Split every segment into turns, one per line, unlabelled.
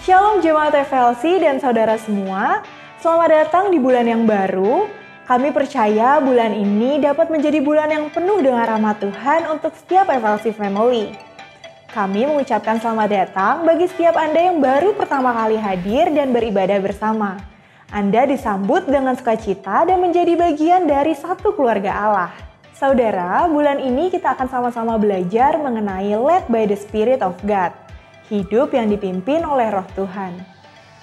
Shalom Jemaat FLC dan saudara semua, selamat datang di bulan yang baru. Kami percaya bulan ini dapat menjadi bulan yang penuh dengan rahmat Tuhan untuk setiap FLC Family. Kami mengucapkan selamat datang bagi setiap Anda yang baru pertama kali hadir dan beribadah bersama. Anda disambut dengan sukacita dan menjadi bagian dari satu keluarga Allah. Saudara, bulan ini kita akan sama-sama belajar mengenai Led by the Spirit of God. Hidup yang dipimpin oleh Roh Tuhan.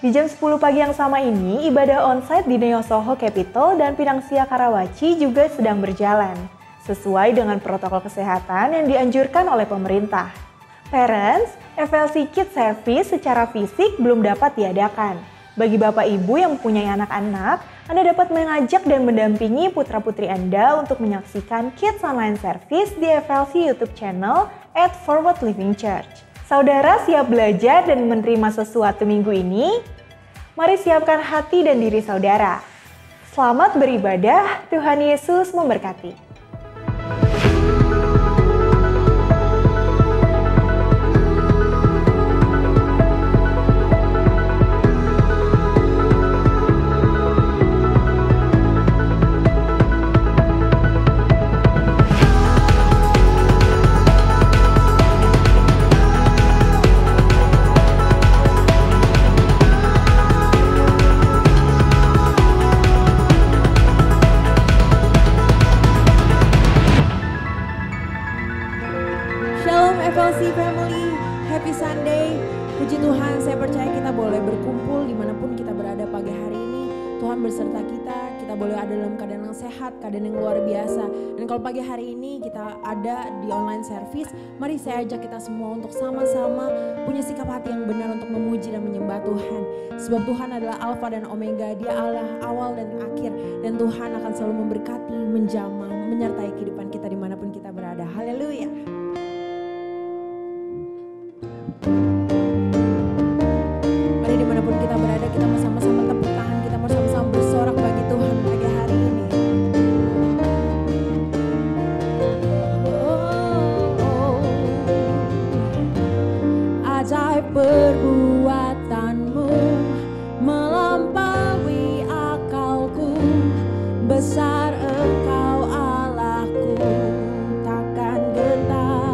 Di jam 10 pagi yang sama ini, ibadah onsite di Neo Soho Capital dan Pinang Sia Karawaci juga sedang berjalan, sesuai dengan protokol kesehatan yang dianjurkan oleh pemerintah. Parents, FLC Kids Service secara fisik belum dapat diadakan. Bagi Bapak Ibu yang mempunyai anak-anak, Anda dapat mengajak dan mendampingi putra-putri Anda untuk menyaksikan Kids Online Service di FLC YouTube channel @Forward Living Church. Saudara siap belajar dan menerima sesuatu minggu ini? Mari siapkan hati dan diri saudara. Selamat beribadah, Tuhan Yesus memberkati.
FLC Family, Happy Sunday. Puji Tuhan, saya percaya kita boleh berkumpul dimanapun kita berada pagi hari ini. Tuhan berserta kita boleh ada dalam keadaan yang sehat, keadaan yang luar biasa. Dan kalau pagi hari ini kita ada di online service, mari saya ajak kita semua untuk sama-sama punya sikap hati yang benar untuk memuji dan menyembah Tuhan. Sebab Tuhan adalah Alfa dan Omega, Dia Allah awal dan akhir. Dan Tuhan akan selalu memberkati, menjamah, menyertai kehidupan kita dimanapun kita berada. Haleluya. Mari dimanapun kita berada, kita mau sama-sama tepuk tangan, kita mau sama-sama bersorak bagi Tuhan pagi hari ini. Ajaib perbuatanmu melampaui akalku, besar Engkau Allahku, takkan gentar.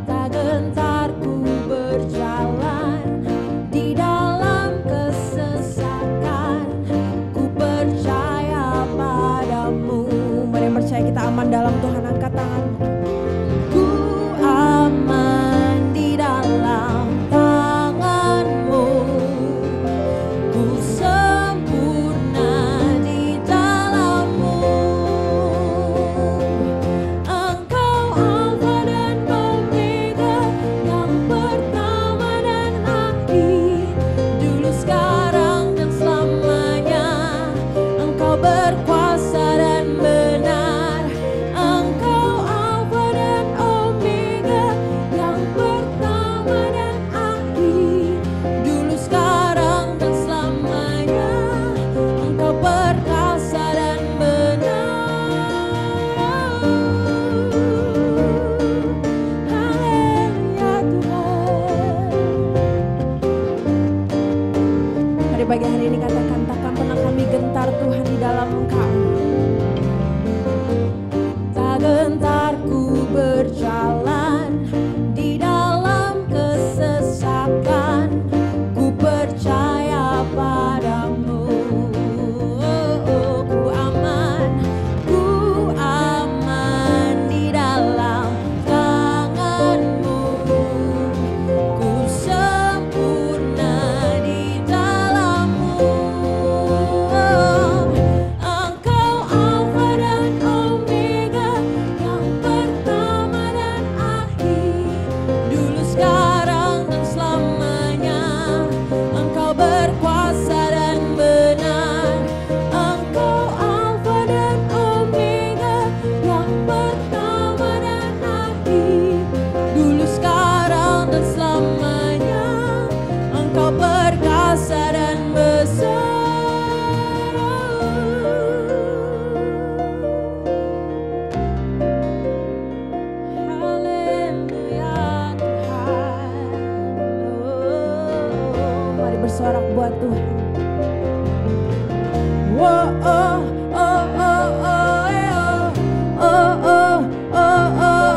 Tak gentar ku berjalan di dalam kesesakan, ku percaya padamu. Mari percaya kita aman dalam Tuhan, angkat tangan. Ku aman di dalam tangan-Mu, ku sempurna di dalam-Mu. Engkau Alfa dan Omega, yang pertama dan akhir, dulu, sekarang, dan selamanya. Engkau berkuasa dan benar. Engkau Alfa dan Omega, yang pertama dan akhir, dulu, sekarang, dan selamanya. Engkau perkasa dan benar. Haleluya Tuhan. Mari pagi hari ini katakan, takkan pernah kami gentar Tuhan di dalam Engkau. Tak gentar ku berjalan di dalam kesesakan, ku percaya padamu. Ku aman di dalam tangan-Mu, ku sempurna di dalam-Mu. Engkau bersorak buat Tuhan. Wow, oh, oh, oh, oh, oh, oh, oh, oh, oh,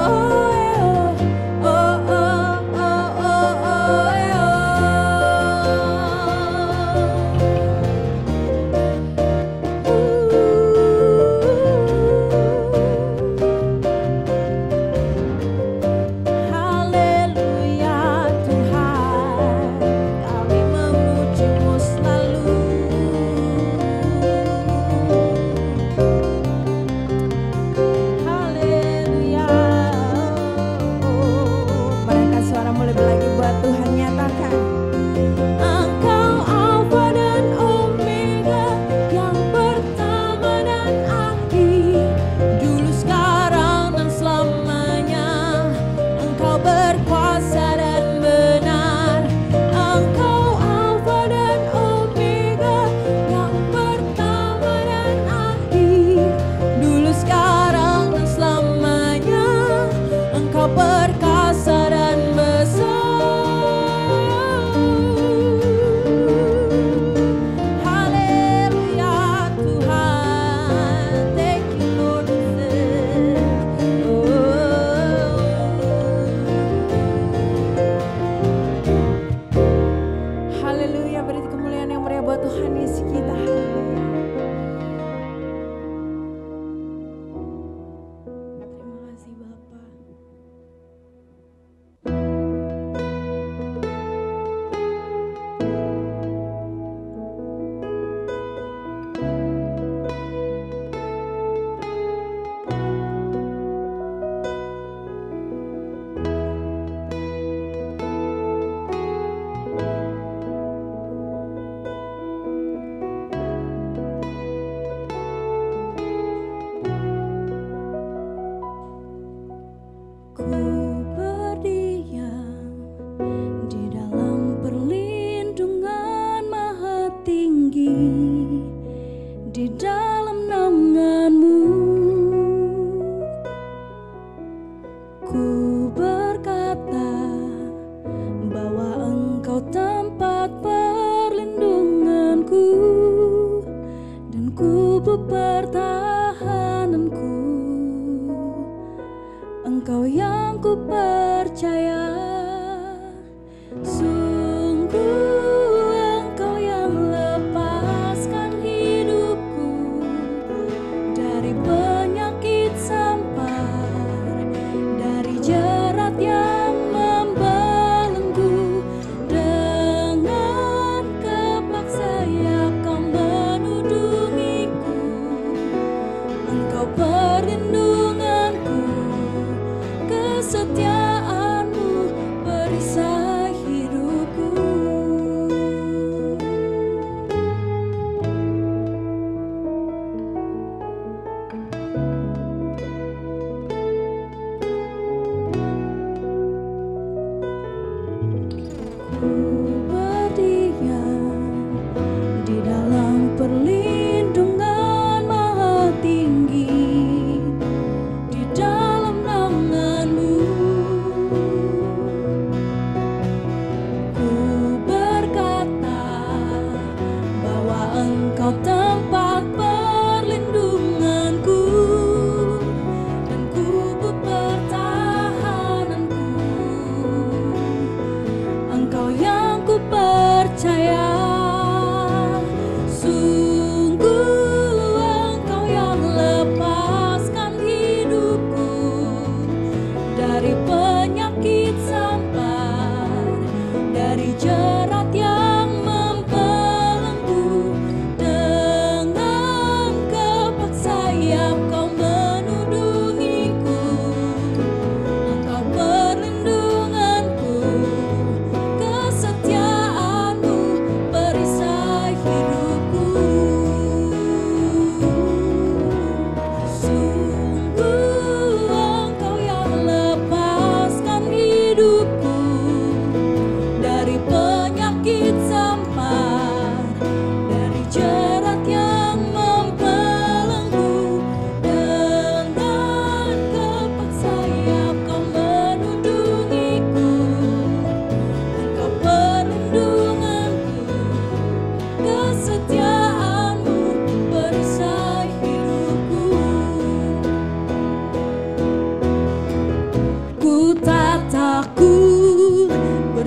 Engkau yang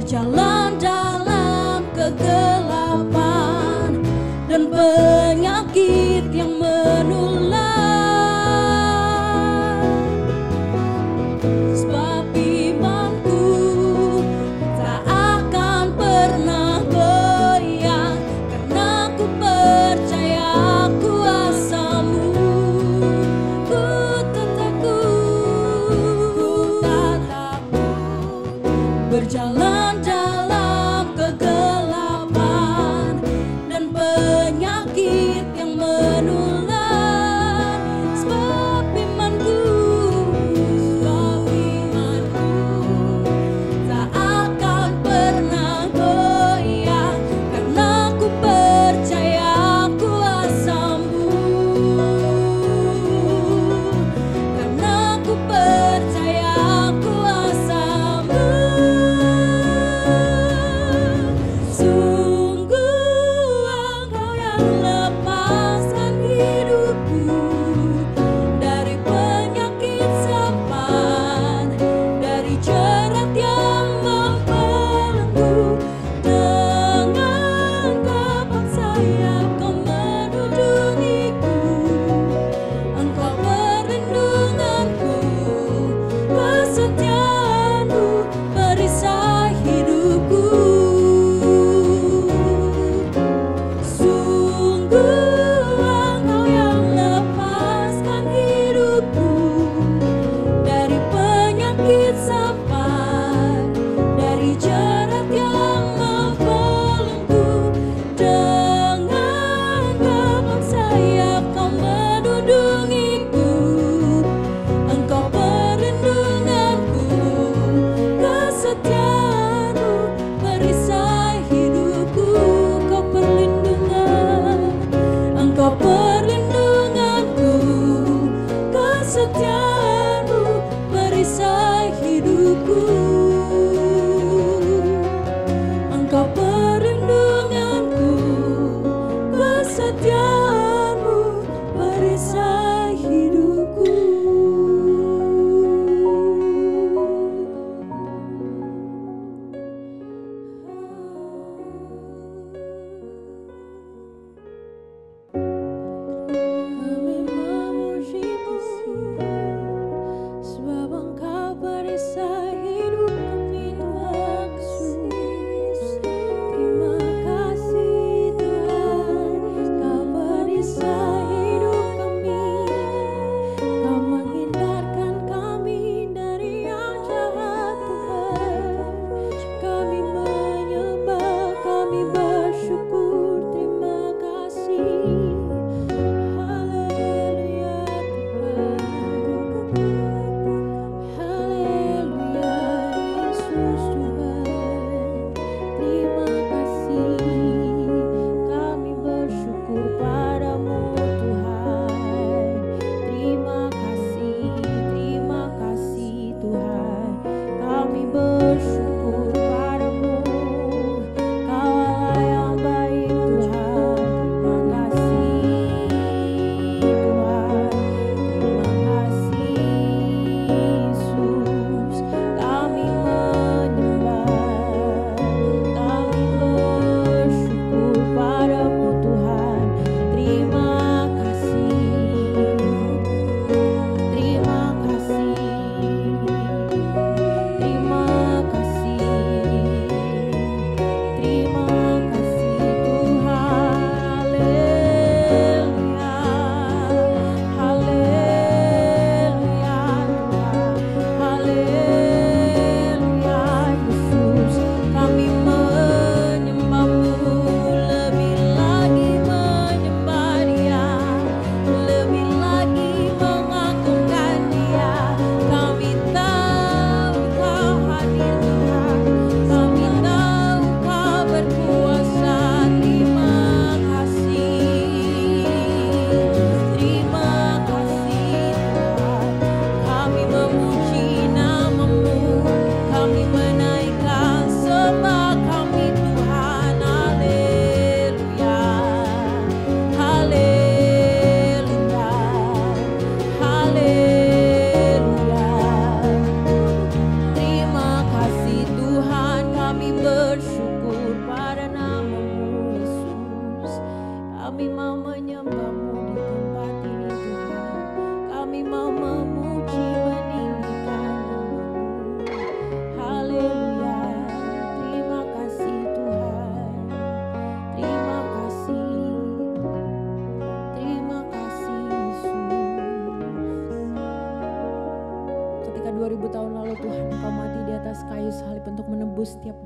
berjalan dalam kegelapan dan penyakit yang menular. Sebab imanku tak akan pernah goyang, karena ku percaya kuasa-Mu. Ku tak takut berjalan dalam kegelapan dan penyakit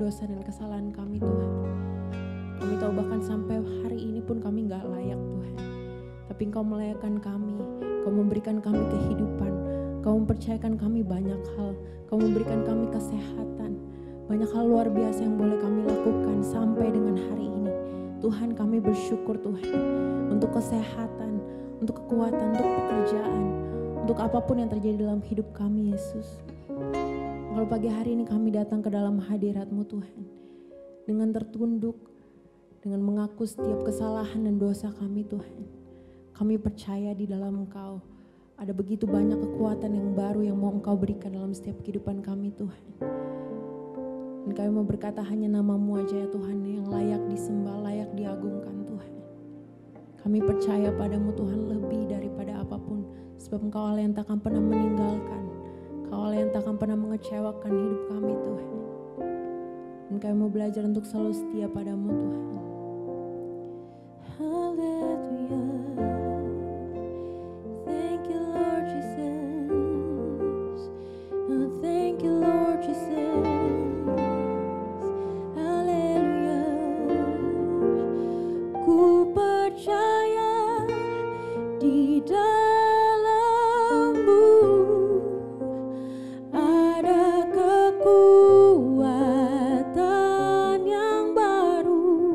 dosa dan kesalahan kami Tuhan. Kami tahu bahkan sampai hari ini pun kami gak layak Tuhan. Tapi Engkau melayakkan kami, Engkau memberikan kami kehidupan, Engkau mempercayakan kami banyak hal, Engkau memberikan kami kesehatan. Banyak hal luar biasa yang boleh kami lakukan sampai dengan hari ini. Tuhan, kami bersyukur Tuhan untuk kesehatan, untuk kekuatan, untuk pekerjaan, untuk apapun yang terjadi dalam hidup kami Yesus. Kalau pagi hari ini kami datang ke dalam hadirat-Mu Tuhan, dengan tertunduk, dengan mengaku setiap kesalahan dan dosa kami Tuhan. Kami percaya di dalam Engkau ada begitu banyak kekuatan yang baru yang mau Engkau berikan dalam setiap kehidupan kami Tuhan. Dan kami mau berkata hanya nama-Mu aja ya Tuhan yang layak disembah, layak diagungkan Tuhan. Kami percaya padamu Tuhan lebih daripada apapun. Sebab Engkau Allah yang takkan pernah meninggalkan. Engkau Allah yang takkan pernah mengecewakan hidup kami Tuhan. Dan kami mau belajar untuk selalu setia padamu Tuhan. Haleluya. Thank you Lord Jesus. Oh, thank you Lord Jesus. Haleluya. Ku percaya di dalam-Mu ada kekuatan yang baru,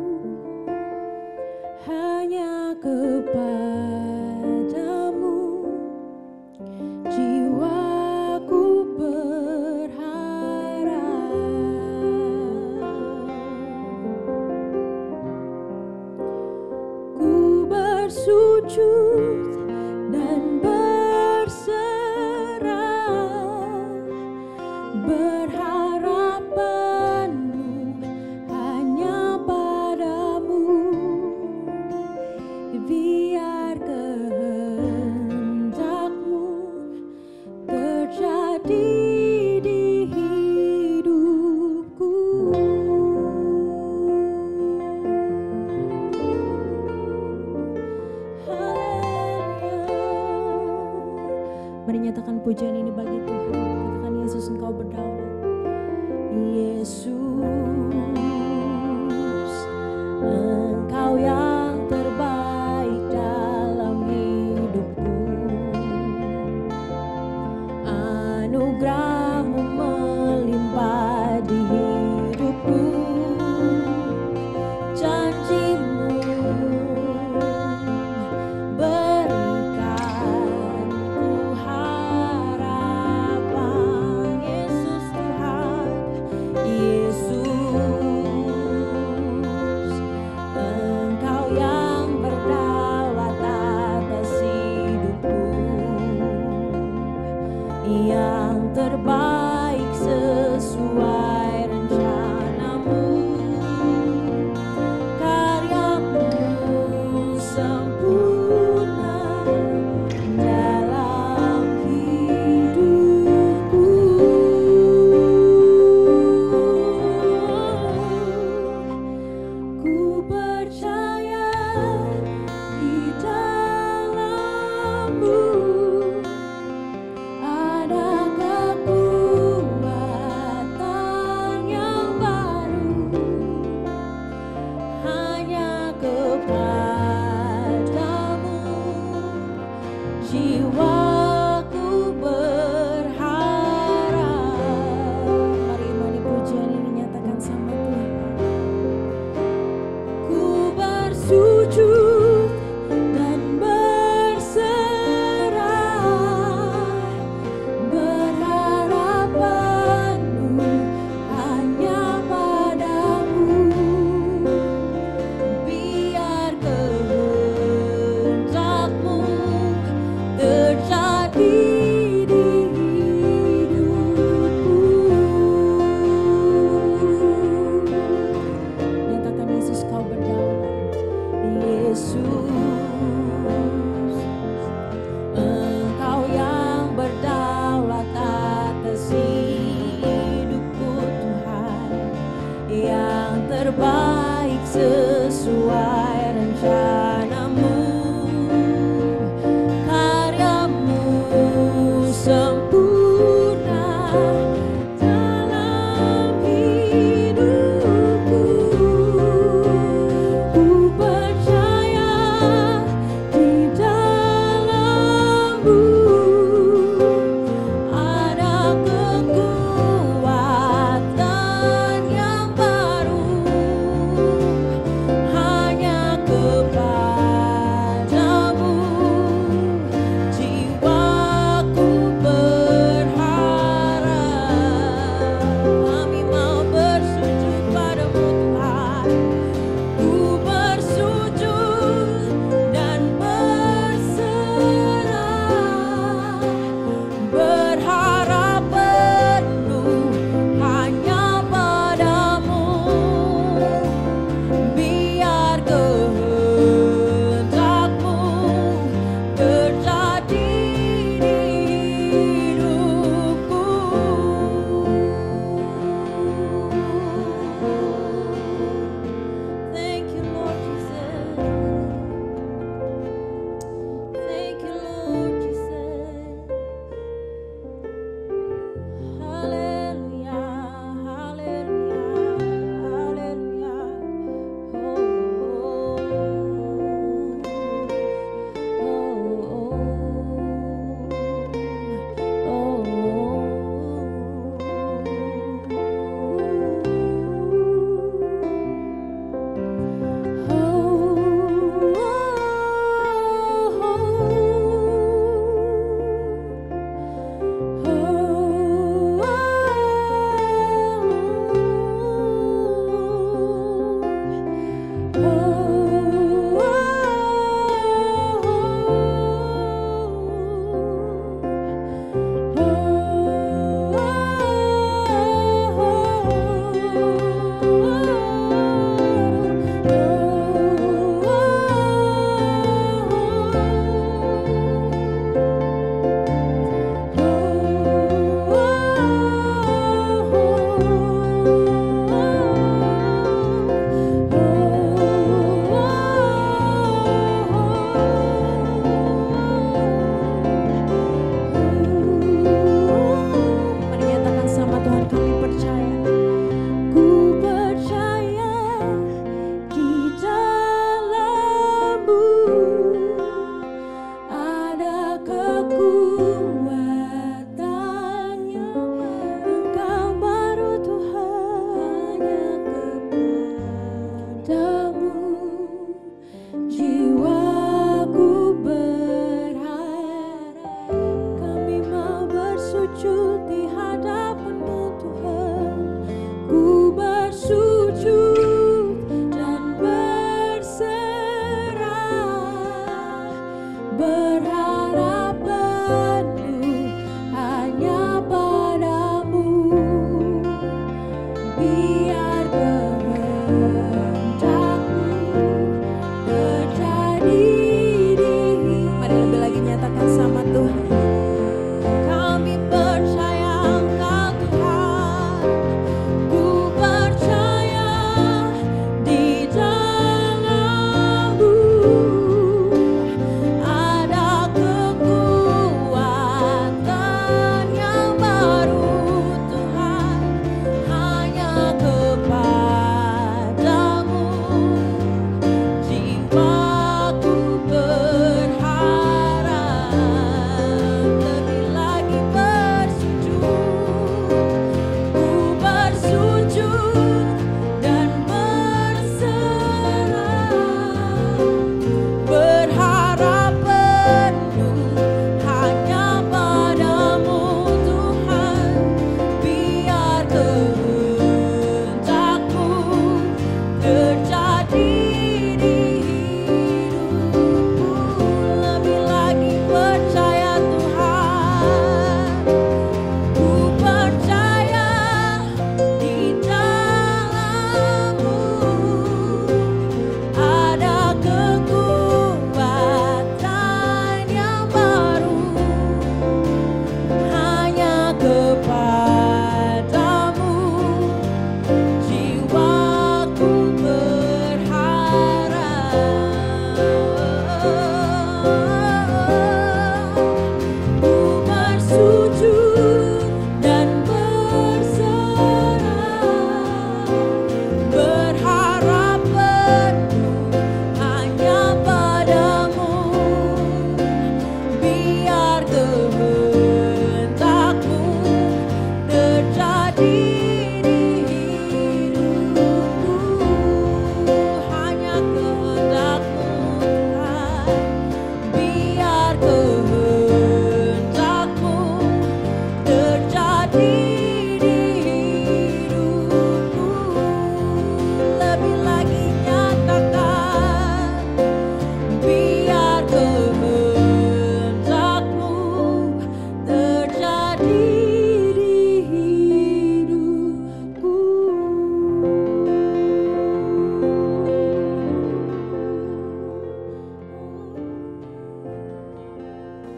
hanya kepadamu jiwaku berharap. Ku bersujud dan berserah, berharap penuh hanya padamu. Biar kehendak-Mu terjadi di hidupku. Mari nyatakan pujian ini bagi Tuhan. Katakan Yesus Engkau berdaulat. Yesus, Engkau yang terbaik dalam hidupku. Anugerah-Mu melimpah di hidupku. Janji-Mu berikan ku harapan. Yesus Tuhan, Yesus, Engkau yang berdaulat atas hidupku. Yang terbaik sesuai rencana-Mu. Karya-Mu sempurna dalam hidupku. Ku percaya di dalam-Mu ada kekuatan yang baru, hanya kepadamu jiwaku berharap. Mari imani pujian ini nyatakan sama Tuhan. Ku bersujud dan berserah, berharap penuh hanya padamu. Biar kehendak-Mu terjadi di hidupku. Nyatakan Yesus Kau berdaulat. Yesus, Engkau yang berdaulat atas hidupku Tuhan. Yang terbaik sesuai rencana-Mu. Karya-Mu sempurna dalam hidupku.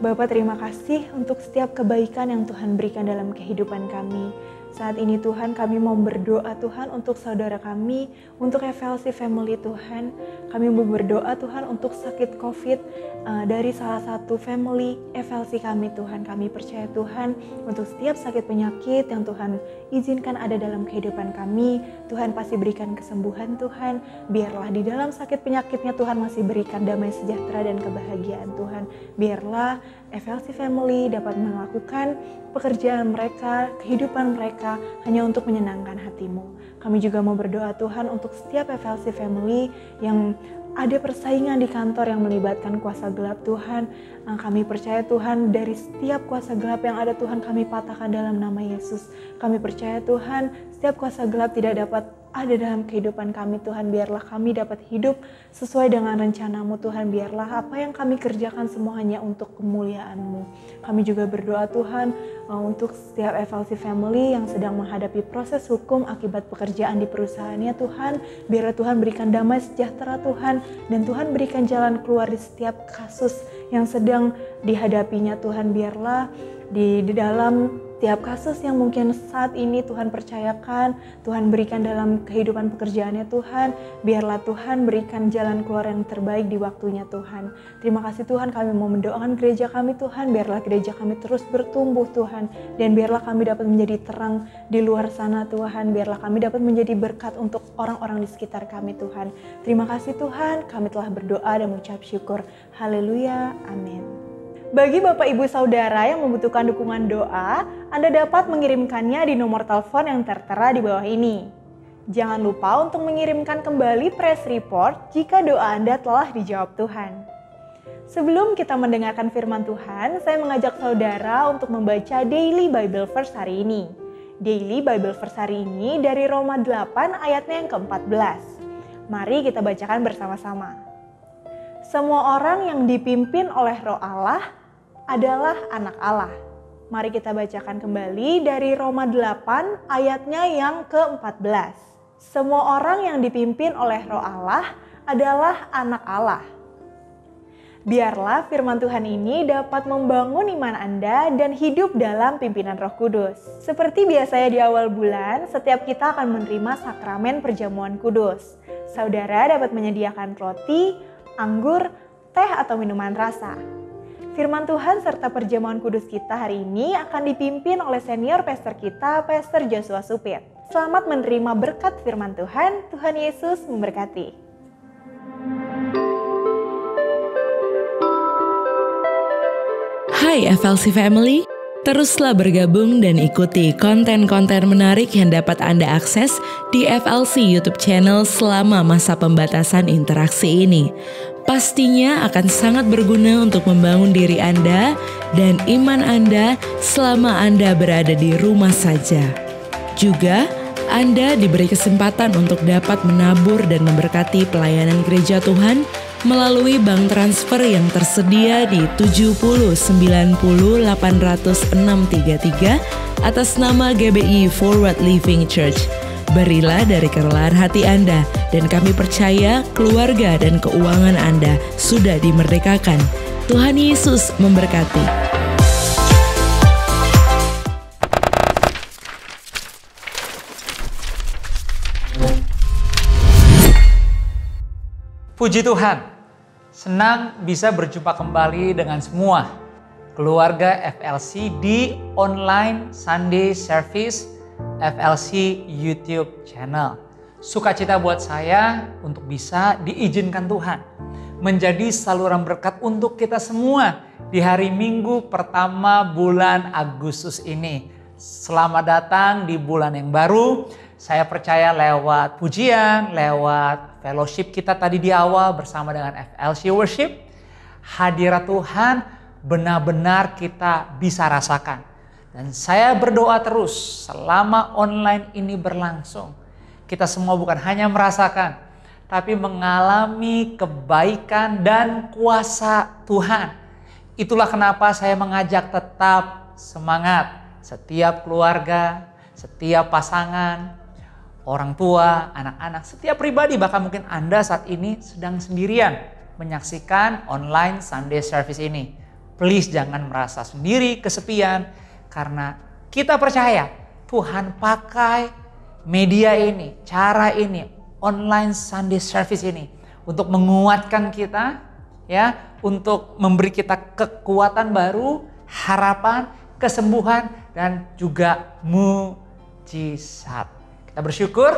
Bapak, terima kasih untuk setiap kebaikan yang Tuhan berikan dalam kehidupan kami. Saat ini Tuhan, kami mau berdoa Tuhan untuk saudara kami, untuk FLC Family Tuhan. Kami mau berdoa Tuhan untuk sakit COVID dari salah satu family FLC kami Tuhan. Kami percaya Tuhan untuk setiap sakit penyakit yang Tuhan izinkan ada dalam kehidupan kami, Tuhan pasti berikan kesembuhan Tuhan. Biarlah di dalam sakit penyakitnya Tuhan masih berikan damai sejahtera dan kebahagiaan Tuhan. Biarlah FLC Family dapat melakukan pekerjaan mereka, kehidupan mereka hanya untuk menyenangkan hati-Mu. Kami juga mau berdoa Tuhan untuk setiap FLC Family yang ada persaingan di kantor yang melibatkan kuasa gelap Tuhan. Kami percaya Tuhan dari setiap kuasa gelap yang ada Tuhan kami patahkan dalam nama Yesus. Kami percaya Tuhan setiap kuasa gelap tidak dapat ada dalam kehidupan kami Tuhan. Biarlah kami dapat hidup sesuai dengan rencana-Mu Tuhan. Biarlah apa yang kami kerjakan semua hanya untuk kemuliaan-Mu. Kami juga berdoa Tuhan untuk setiap FLC Family yang sedang menghadapi proses hukum akibat pekerjaan di perusahaannya Tuhan. Biarlah Tuhan berikan damai sejahtera Tuhan, dan Tuhan berikan jalan keluar di setiap kasus yang sedang dihadapinya Tuhan. Biarlah di dalam tiap kasus yang mungkin saat ini Tuhan percayakan, Tuhan berikan dalam kehidupan pekerjaannya Tuhan. Biarlah Tuhan berikan jalan keluar yang terbaik di waktunya Tuhan. Terima kasih Tuhan, kami mau mendoakan gereja kami Tuhan. Biarlah gereja kami terus bertumbuh Tuhan. Dan biarlah kami dapat menjadi terang di luar sana Tuhan. Biarlah kami dapat menjadi berkat untuk orang-orang di sekitar kami Tuhan. Terima kasih Tuhan, kami telah berdoa dan mengucap syukur. Haleluya, amin. Bagi Bapak Ibu Saudara yang membutuhkan dukungan doa, Anda dapat mengirimkannya di nomor telepon yang tertera di bawah ini. Jangan lupa untuk mengirimkan kembali press report jika doa Anda telah dijawab Tuhan. Sebelum kita mendengarkan firman Tuhan, saya mengajak saudara untuk membaca Daily Bible Verse hari ini. Daily Bible Verse hari ini dari Roma 8 ayatnya yang ke-14. Mari kita bacakan bersama-sama. Semua orang yang dipimpin oleh Roh Allah adalah anak Allah. Mari kita bacakan kembali dari Roma 8 ayatnya yang ke-14. Semua orang yang dipimpin oleh Roh Allah adalah anak Allah. Biarlah firman Tuhan ini dapat membangun iman Anda dan hidup dalam pimpinan Roh Kudus. Seperti biasanya di awal bulan, setiap kita akan menerima sakramen perjamuan kudus. Saudara dapat menyediakan roti, anggur, teh atau minuman rasa. Firman Tuhan serta perjamuan kudus kita hari ini akan dipimpin oleh senior pastor kita, Pastor Joshua Supit. Selamat menerima berkat firman Tuhan. Tuhan Yesus memberkati.
Hai FLC Family, teruslah bergabung dan ikuti konten-konten menarik yang dapat Anda akses di FLC YouTube channel selama masa pembatasan interaksi ini. Pastinya akan sangat berguna untuk membangun diri Anda dan iman Anda selama Anda berada di rumah saja. Juga, Anda diberi kesempatan untuk dapat menabur dan memberkati pelayanan gereja Tuhan melalui bank transfer yang tersedia di 70 90 80633 atas nama GBI Forward Living Church. Berilah dari kerelaan hati Anda, dan kami percaya keluarga dan keuangan Anda sudah dimerdekakan. Tuhan Yesus memberkati.
Puji Tuhan, senang bisa berjumpa kembali dengan semua keluarga FLC di online Sunday Service FLC YouTube channel. Sukacita buat saya untuk bisa diizinkan Tuhan menjadi saluran berkat untuk kita semua di hari Minggu pertama bulan Agustus ini. Selamat datang di bulan yang baru. Saya percaya lewat pujian, lewat fellowship kita tadi di awal bersama dengan FLC Worship, hadirat Tuhan benar-benar kita bisa rasakan. Dan saya berdoa terus selama online ini berlangsung. Kita semua bukan hanya merasakan, tapi mengalami kebaikan dan kuasa Tuhan. Itulah kenapa saya mengajak tetap semangat. Setiap keluarga, setiap pasangan, orang tua, anak-anak, setiap pribadi, bahkan mungkin Anda saat ini sedang sendirian menyaksikan online Sunday Service ini. Please jangan merasa sendiri, kesepian. Karena kita percaya Tuhan pakai media ini, cara ini, online Sunday service ini untuk menguatkan kita, ya, untuk memberi kita kekuatan baru, harapan, kesembuhan, dan juga mujizat. Kita bersyukur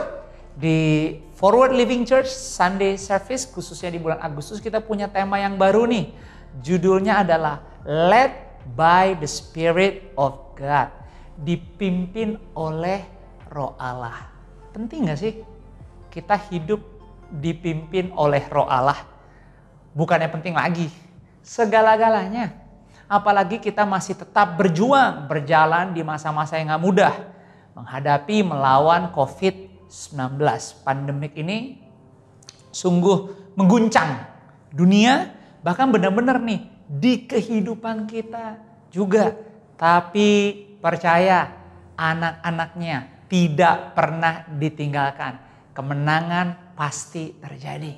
di Forward Living Church Sunday Service, khususnya di bulan Agustus, kita punya tema yang baru nih. Judulnya adalah Led by the Spirit of God. Dipimpin oleh Roh Allah. Penting gak sih kita hidup dipimpin oleh Roh Allah? Bukannya penting lagi, segala-galanya. Apalagi kita masih tetap berjuang, berjalan di masa-masa yang gak mudah. Menghadapi, melawan COVID-19. Pandemik ini sungguh mengguncang dunia, bahkan benar-benar nih di kehidupan kita juga. Tapi percaya, anak-anaknya tidak pernah ditinggalkan. Kemenangan pasti terjadi.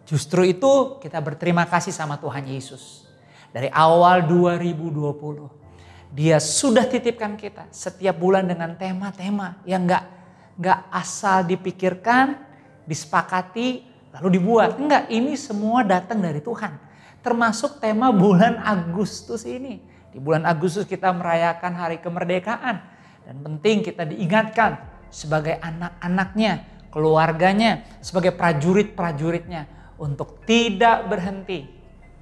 Justru itu kita berterima kasih sama Tuhan Yesus. Dari awal 2020, Dia sudah titipkan kita setiap bulan dengan tema-tema yang gak asal dipikirkan, disepakati, lalu dibuat. Enggak, ini semua datang dari Tuhan. Termasuk tema bulan Agustus ini. Di bulan Agustus kita merayakan hari kemerdekaan. Dan penting kita diingatkan sebagai anak-anaknya, keluarganya, sebagai prajurit-prajuritnya. Untuk tidak berhenti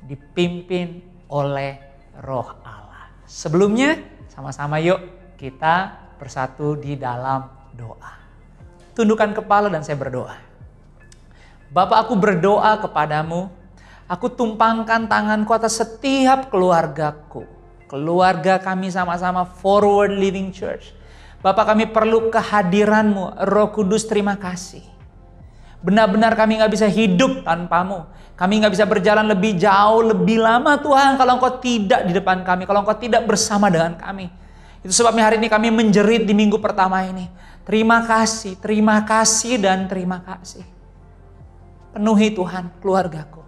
dipimpin oleh Roh Allah. Sebelumnya sama-sama yuk kita bersatu di dalam doa. Tundukkan kepala dan saya berdoa. Bapa, aku berdoa kepadamu. Aku tumpangkan tanganku atas setiap keluargaku. Keluarga kami sama-sama Forward Living Church. Bapak, kami perlu kehadiran-Mu. Roh Kudus, terima kasih. Benar-benar kami gak bisa hidup tanpamu. Kami gak bisa berjalan lebih jauh, lebih lama Tuhan, kalau Engkau tidak di depan kami, kalau Engkau tidak bersama dengan kami. Itu sebabnya hari ini kami menjerit di minggu pertama ini. Terima kasih, dan terima kasih. Penuhi Tuhan keluargaku.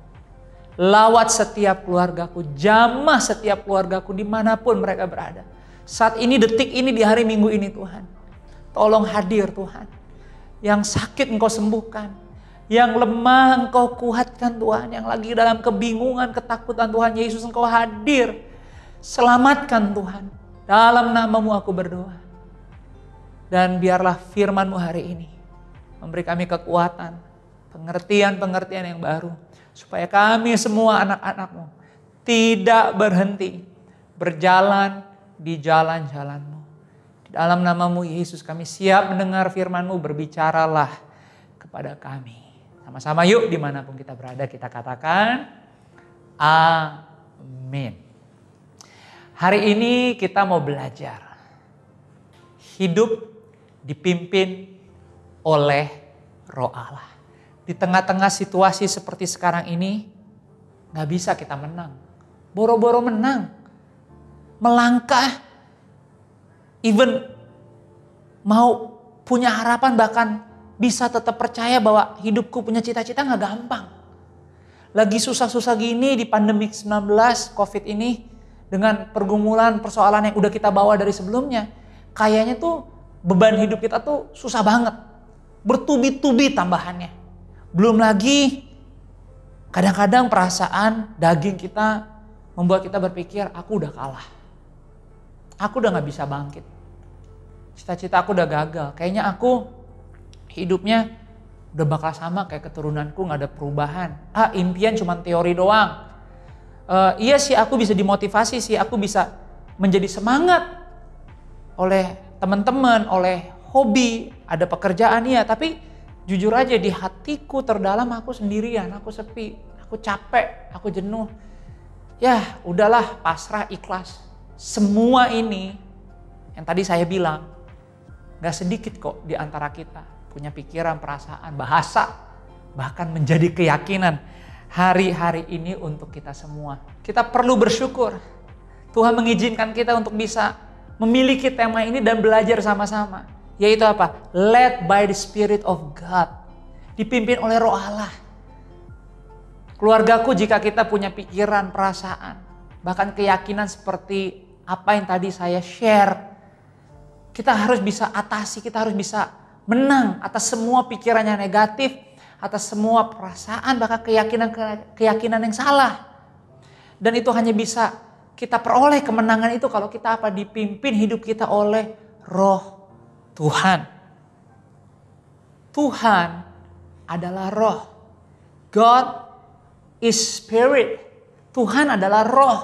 Lawat setiap keluargaku, jamah setiap keluargaku dimanapun mereka berada. Saat ini, detik ini, di hari Minggu ini Tuhan. Tolong hadir Tuhan. Yang sakit Engkau sembuhkan. Yang lemah Engkau kuatkan Tuhan. Yang lagi dalam kebingungan, ketakutan Tuhan Yesus, Engkau hadir. Selamatkan Tuhan. Dalam nama-Mu aku berdoa. Dan biarlah firman-Mu hari ini memberi kami kekuatan, pengertian-pengertian yang baru. Supaya kami semua anak-anak-Mu tidak berhenti berjalan di jalan-jalan-Mu. Di dalam nama-Mu Yesus kami siap mendengar firman-Mu, berbicaralah kepada kami. Sama-sama yuk dimanapun kita berada kita katakan amin. Hari ini kita mau belajar hidup dipimpin oleh Roh Allah. Di tengah-tengah situasi seperti sekarang ini gak bisa kita menang. Boro-boro menang. Melangkah. Even mau punya harapan, bahkan bisa tetap percaya bahwa hidupku punya cita-cita gak gampang. Lagi susah-susah gini di pandemi 19 COVID ini, dengan pergumulan persoalan yang udah kita bawa dari sebelumnya, kayaknya tuh beban hidup kita tuh susah banget. Bertubi-tubi tambahannya. Belum lagi kadang-kadang perasaan daging kita membuat kita berpikir, aku udah kalah. Aku udah gak bisa bangkit. Cita-cita aku udah gagal. Kayaknya aku hidupnya udah bakal sama kayak keturunanku, gak ada perubahan. Impian cuma teori doang. Iya sih aku bisa dimotivasi sih, aku bisa menjadi semangat oleh teman-teman, oleh hobi, ada pekerjaan ya. Tapi jujur aja di hatiku terdalam aku sendirian, aku sepi, aku capek, aku jenuh. Ya udahlah, pasrah, ikhlas. Semua ini yang tadi saya bilang, gak sedikit kok di antara kita punya pikiran, perasaan, bahasa, bahkan menjadi keyakinan hari-hari ini untuk kita semua. Kita perlu bersyukur. Tuhan mengizinkan kita untuk bisa memiliki tema ini dan belajar sama-sama. Yaitu apa? Led by the Spirit of God. Dipimpin oleh Roh Allah. Keluargaku, jika kita punya pikiran, perasaan, Bahkan keyakinan seperti apa yang tadi saya share. Kita harus bisa atasi, kita harus bisa menang atas semua pikiran yang negatif, atas semua perasaan, bahkan keyakinan yang salah. Dan itu hanya bisa kita peroleh kemenangan itu kalau kita dipimpin hidup kita oleh Roh Tuhan. Tuhan adalah roh. God is spirit. Tuhan adalah roh.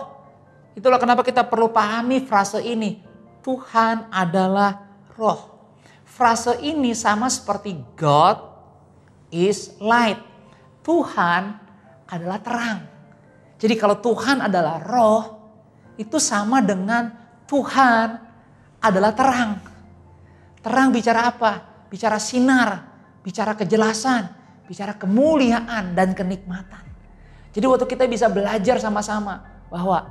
Itulah kenapa kita perlu pahami frase ini. Tuhan adalah roh. Frase ini sama seperti God is light. Tuhan adalah terang. Jadi kalau Tuhan adalah roh, itu sama dengan Tuhan adalah terang. Terang bicara apa? Bicara sinar, bicara kejelasan, bicara kemuliaan dan kenikmatan. Jadi waktu kita bisa belajar sama-sama bahwa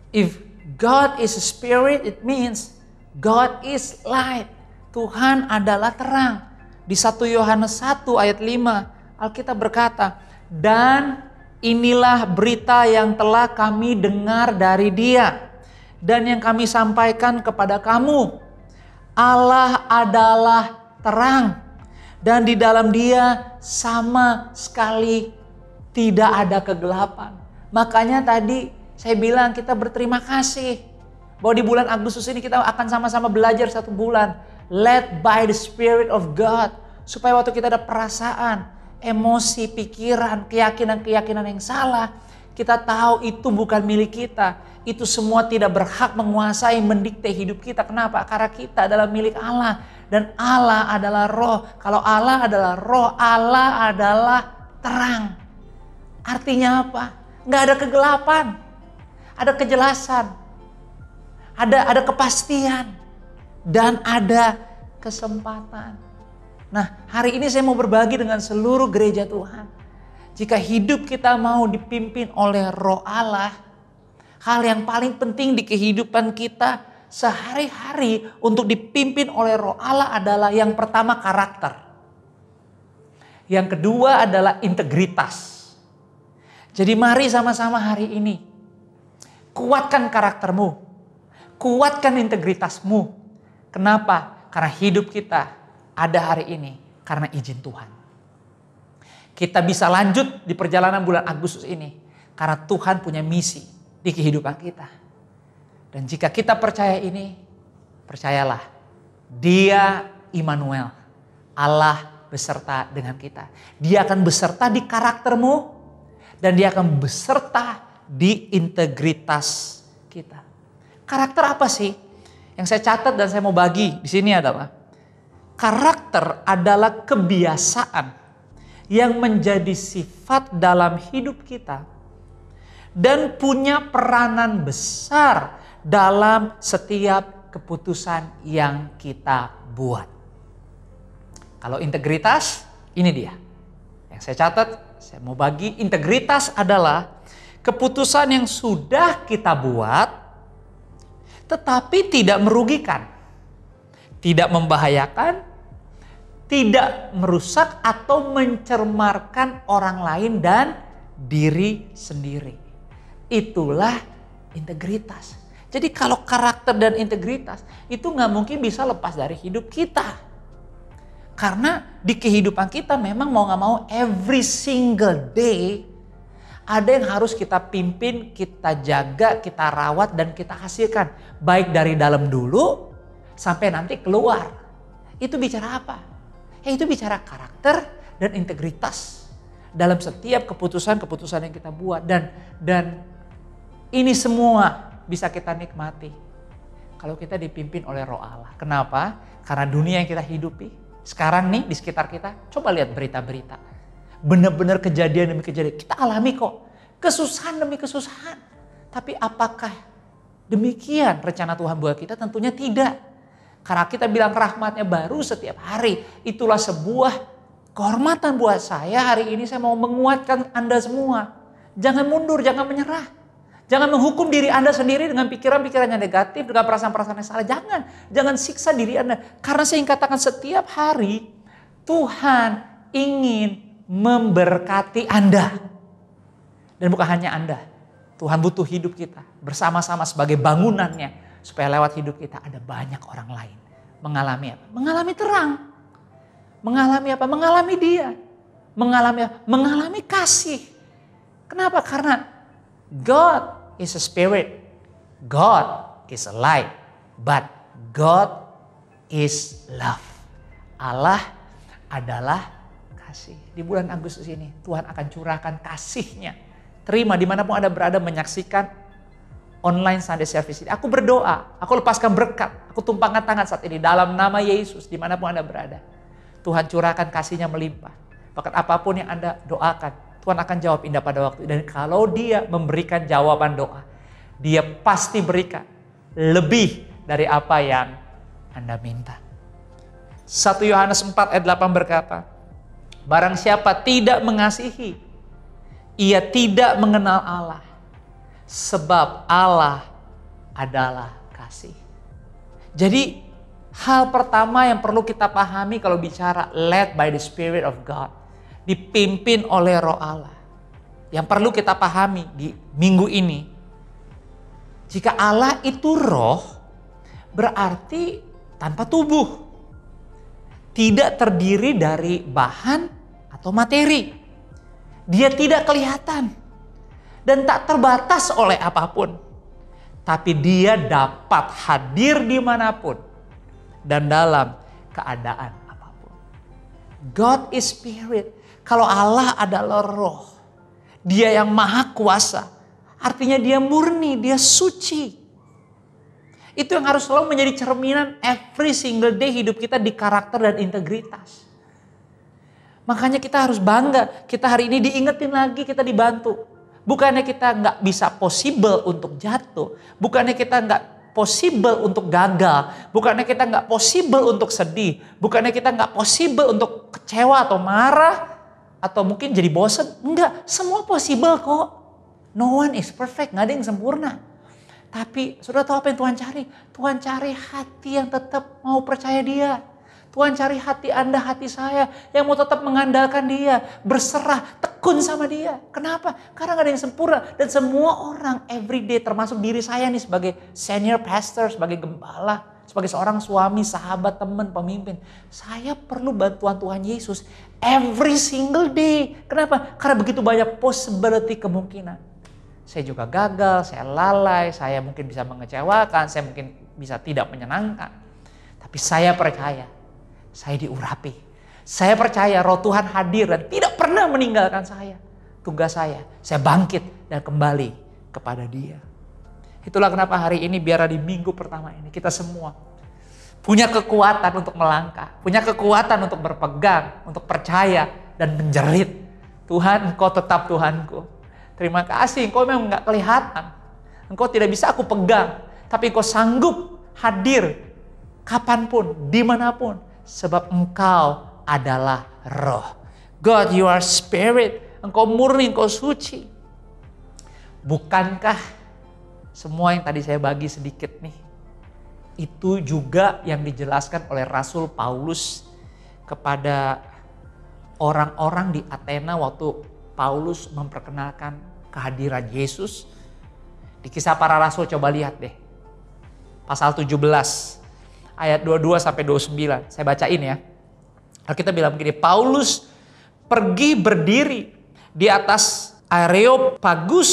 if God is a spirit, it means God is light. Tuhan adalah terang. Di 1 Yohanes 1 ayat 5, Alkitab berkata, dan inilah berita yang telah kami dengar dari Dia dan yang kami sampaikan kepada kamu. Allah adalah terang dan di dalam Dia sama sekali tidak ada kegelapan. Makanya tadi saya bilang kita berterima kasih bahwa di bulan Agustus ini kita akan sama-sama belajar 1 bulan. Led by the Spirit of God. Supaya waktu kita ada perasaan, emosi, pikiran, keyakinan-keyakinan yang salah, kita tahu itu bukan milik kita. Itu semua tidak berhak menguasai, mendikte hidup kita. Kenapa? Karena kita adalah milik Allah. Dan Allah adalah roh. Kalau Allah adalah roh, Allah adalah terang. Artinya apa? Nggak ada kegelapan. Ada kejelasan. Ada kepastian. Dan ada kesempatan. Nah, hari ini saya mau berbagi dengan seluruh gereja Tuhan. Jika hidup kita mau dipimpin oleh Roh Allah, hal yang paling penting di kehidupan kita sehari-hari untuk dipimpin oleh Roh Allah adalah yang pertama karakter. Yang kedua adalah integritas. Jadi mari sama-sama hari ini kuatkan karaktermu, kuatkan integritasmu. Kenapa? Karena hidup kita ada hari ini karena izin Tuhan. Kita bisa lanjut di perjalanan bulan Agustus ini karena Tuhan punya misi di kehidupan kita. Dan jika kita percaya ini, percayalah, Dia Immanuel, Allah beserta dengan kita. Dia akan beserta di karaktermu dan Dia akan beserta di integritas kita. Karakter apa sih? Yang saya catat dan saya mau bagi di sini adalah karakter adalah kebiasaan yang menjadi sifat dalam hidup kita dan punya peranan besar dalam setiap keputusan yang kita buat. Kalau integritas, ini dia. Yang saya catat, saya mau bagi, integritas adalah keputusan yang sudah kita buat tetapi tidak merugikan, tidak membahayakan, tidak merusak atau mencemarkan orang lain dan diri sendiri. Itulah integritas. Jadi kalau karakter dan integritas itu nggak mungkin bisa lepas dari hidup kita. Karena di kehidupan kita memang mau nggak mau every single day ada yang harus kita pimpin, kita jaga, kita rawat, dan kita hasilkan. Baik dari dalam dulu, sampai nanti keluar. Itu bicara apa? Ya itu bicara karakter dan integritas. Dalam setiap keputusan-keputusan yang kita buat. Dan ini semua bisa kita nikmati. Kalau kita dipimpin oleh Roh Allah. Kenapa? Karena dunia yang kita hidupi. Sekarang nih di sekitar kita, coba lihat berita-berita. Benar-benar kejadian demi kejadian. Kita alami kok. Kesusahan demi kesusahan. Tapi apakah demikian rencana Tuhan buat kita? Tentunya tidak. Karena kita bilang rahmatnya baru setiap hari. Itulah sebuah kehormatan buat saya. Hari ini saya mau menguatkan Anda semua. Jangan mundur, jangan menyerah. Jangan menghukum diri Anda sendiri dengan pikiran-pikiran yang negatif. Dengan perasaan-perasaan yang salah. Jangan siksa diri Anda. Karena saya katakan setiap hari Tuhan ingin memberkati Anda. Dan bukan hanya Anda. Tuhan butuh hidup kita bersama-sama sebagai bangunannya. Supaya lewat hidup kita ada banyak orang lain. Mengalami apa? Mengalami terang. Mengalami apa? Mengalami dia. Mengalami apa? Mengalami kasih. Kenapa? Karena God is a spirit. God is a light. But God is love. Allah adalah kasih. Di bulan Agustus ini Tuhan akan curahkan kasih-Nya. Terima dimanapun Anda berada menyaksikan online Sunday Service ini. Aku berdoa, aku lepaskan berkat, aku tumpangkan tangan saat ini dalam nama Yesus dimanapun Anda berada. Tuhan curahkan kasih-Nya melimpah. Bahkan apapun yang Anda doakan, Tuhan akan jawab indah pada waktu. Dan kalau Dia memberikan jawaban doa, Dia pasti berikan lebih dari apa yang Anda minta. 1 Yohanes 4 ayat 8 berkata, barang siapa tidak mengasihi, ia tidak mengenal Allah. Sebab Allah adalah kasih. Jadi hal pertama yang perlu kita pahami kalau bicara led by the Spirit of God, dipimpin oleh Roh Allah. Yang perlu kita pahami di minggu ini, jika Allah itu roh, berarti tanpa tubuh. Tidak terdiri dari bahan atau materi. Dia tidak kelihatan. Dan tak terbatas oleh apapun. Tapi dia dapat hadir dimanapun. Dan dalam keadaan apapun. God is spirit. Kalau Allah adalah roh. Dia yang maha kuasa. Artinya dia murni, dia suci. Itu yang harus selalu menjadi cerminan every single day hidup kita di karakter dan integritas. Makanya kita harus bangga. Kita hari ini diingetin lagi, kita dibantu. Bukannya kita nggak bisa possible untuk jatuh. Bukannya kita nggak possible untuk gagal. Bukannya kita nggak possible untuk sedih. Bukannya kita nggak possible untuk kecewa atau marah. Atau mungkin jadi bosan. Enggak, semua possible kok. No one is perfect, nggak ada yang sempurna. Tapi sudah tahu apa yang Tuhan cari? Tuhan cari hati yang tetap mau percaya Dia. Tuhan cari hati Anda, hati saya yang mau tetap mengandalkan Dia. Berserah, tekun sama Dia. Kenapa? Karena gak ada yang sempurna. Dan semua orang everyday termasuk diri saya nih sebagai senior pastor, sebagai gembala, sebagai seorang suami, sahabat, teman, pemimpin. Saya perlu bantuan Tuhan Yesus every single day. Kenapa? Karena begitu banyak possibility kemungkinan. Saya juga gagal, saya lalai, saya mungkin bisa mengecewakan, saya mungkin bisa tidak menyenangkan. Tapi saya percaya, saya diurapi. Saya percaya roh Tuhan hadir dan tidak pernah meninggalkan saya. Tugas saya bangkit dan kembali kepada Dia. Itulah kenapa hari ini biar di minggu pertama ini kita semua punya kekuatan untuk melangkah. Punya kekuatan untuk berpegang, untuk percaya dan menjerit. Tuhan, Engkau tetap Tuhanku. Terima kasih, Engkau memang gak kelihatan. Engkau tidak bisa aku pegang. Tapi Engkau sanggup hadir kapanpun, dimanapun. Sebab Engkau adalah roh. God, you are spirit. Engkau murni, Engkau suci. Bukankah semua yang tadi saya bagi sedikit nih, itu juga yang dijelaskan oleh Rasul Paulus kepada orang-orang di Athena waktu Paulus memperkenalkan kehadiran Yesus. Di Kisah Para Rasul coba lihat deh. Pasal 17 ayat 22 sampai 29. Saya bacain ya. Kita bilang begini, Paulus pergi berdiri di atas Areopagus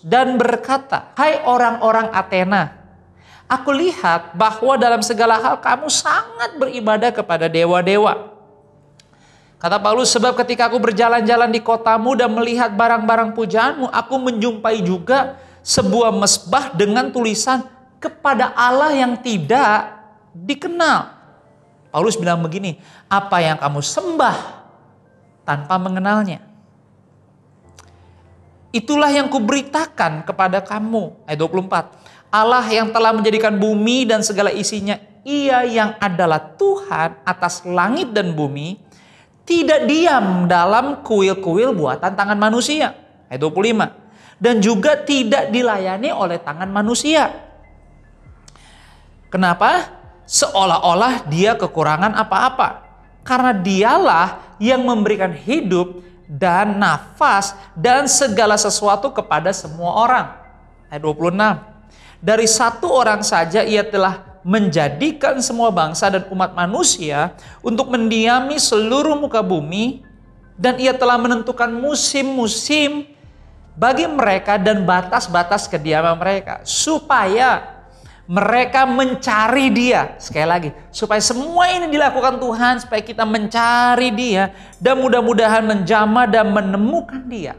dan berkata, "Hai orang-orang Athena, aku lihat bahwa dalam segala hal kamu sangat beribadah kepada dewa-dewa. Kata Paulus, sebab ketika aku berjalan-jalan di kotamu dan melihat barang-barang pujaanmu, aku menjumpai juga sebuah mesbah dengan tulisan kepada Allah yang tidak dikenal." Paulus bilang begini, apa yang kamu sembah tanpa mengenalnya, itulah yang kuberitakan kepada kamu. Ayat 24, Allah yang telah menjadikan bumi dan segala isinya, Ia yang adalah Tuhan atas langit dan bumi, tidak diam dalam kuil-kuil buatan tangan manusia. Ayat 25. Dan juga tidak dilayani oleh tangan manusia. Kenapa? Seolah-olah dia kekurangan apa-apa. Karena dialah yang memberikan hidup dan nafas dan segala sesuatu kepada semua orang. ayat 26. Dari satu orang saja ia telah menjadikan semua bangsa dan umat manusia untuk mendiami seluruh muka bumi, dan ia telah menentukan musim-musim bagi mereka dan batas-batas kediaman mereka, supaya mereka mencari Dia. Sekali lagi, supaya semua ini dilakukan Tuhan, supaya kita mencari Dia dan mudah-mudahan menjamah dan menemukan Dia,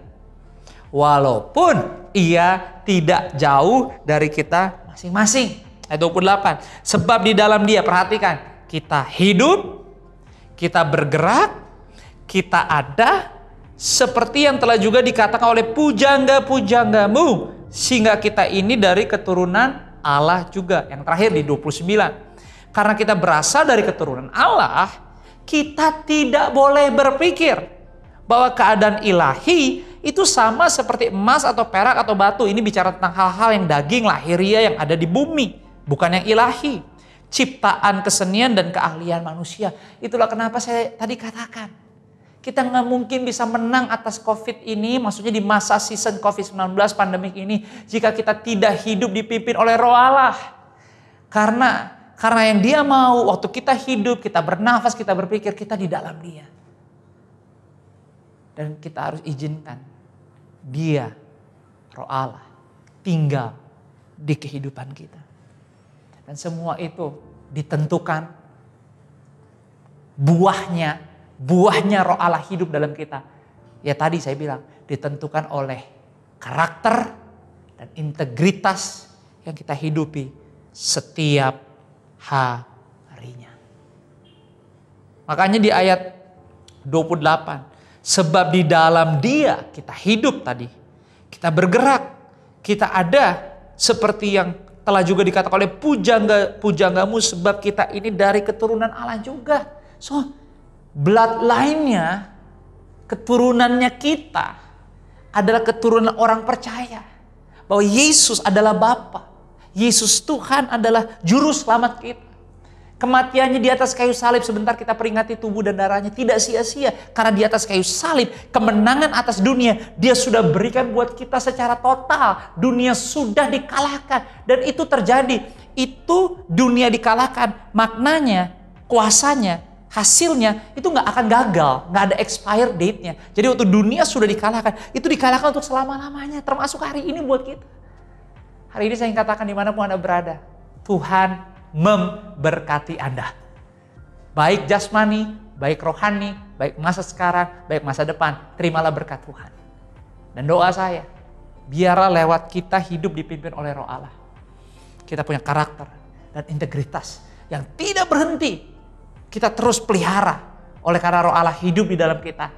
walaupun Ia tidak jauh dari kita masing-masing. Ayat 28. Sebab di dalam Dia, perhatikan, kita hidup, kita bergerak, kita ada, seperti yang telah juga dikatakan oleh pujangga-pujanggamu, sehingga kita ini dari keturunan Allah juga. Yang terakhir di 29. Karena kita berasal dari keturunan Allah, kita tidak boleh berpikir bahwa keadaan ilahi itu sama seperti emas atau perak atau batu. Ini bicara tentang hal-hal yang daging, lahiriah, yang ada di bumi, bukan yang ilahi. Ciptaan, kesenian, dan keahlian manusia. Itulah kenapa saya tadi katakan, kita nggak mungkin bisa menang atas COVID ini, maksudnya di masa season COVID-19 pandemik ini, jika kita tidak hidup dipimpin oleh Roh Allah. Karena yang Dia mau, waktu kita hidup, kita bernafas, kita berpikir, kita di dalam Dia. Dan kita harus izinkan Dia, Roh Allah, tinggal di kehidupan kita. Dan semua itu ditentukan buahnya Roh Allah hidup dalam kita. Ya tadi saya bilang, ditentukan oleh karakter dan integritas yang kita hidupi setiap harinya. Makanya di ayat 28, sebab di dalam Dia kita hidup tadi, kita bergerak, kita ada, seperti yang telah juga dikatakan oleh pujanggamu, sebab kita ini dari keturunan Allah juga. So, bloodline-nya, keturunannya kita adalah keturunan orang percaya bahwa Yesus adalah Bapa, Yesus Tuhan adalah juru selamat kita. Kematiannya di atas kayu salib, sebentar kita peringati tubuh dan darahnya, tidak sia-sia. Karena di atas kayu salib, kemenangan atas dunia Dia sudah berikan buat kita secara total. Dunia sudah dikalahkan, dan itu terjadi. Itu dunia dikalahkan, maknanya, kuasanya, hasilnya itu nggak akan gagal, nggak ada expire date-nya. Jadi waktu dunia sudah dikalahkan, itu dikalahkan untuk selama-lamanya, termasuk hari ini buat kita. Hari ini saya ingin katakan dimanapun Anda berada, Tuhan memberkati Anda. Baik jasmani, baik rohani, baik masa sekarang, baik masa depan, terimalah berkat Tuhan. Dan doa saya, biarlah lewat kita hidup dipimpin oleh Roh Allah. Kita punya karakter dan integritas yang tidak berhenti. Kita terus pelihara oleh karena Roh Allah hidup di dalam kita.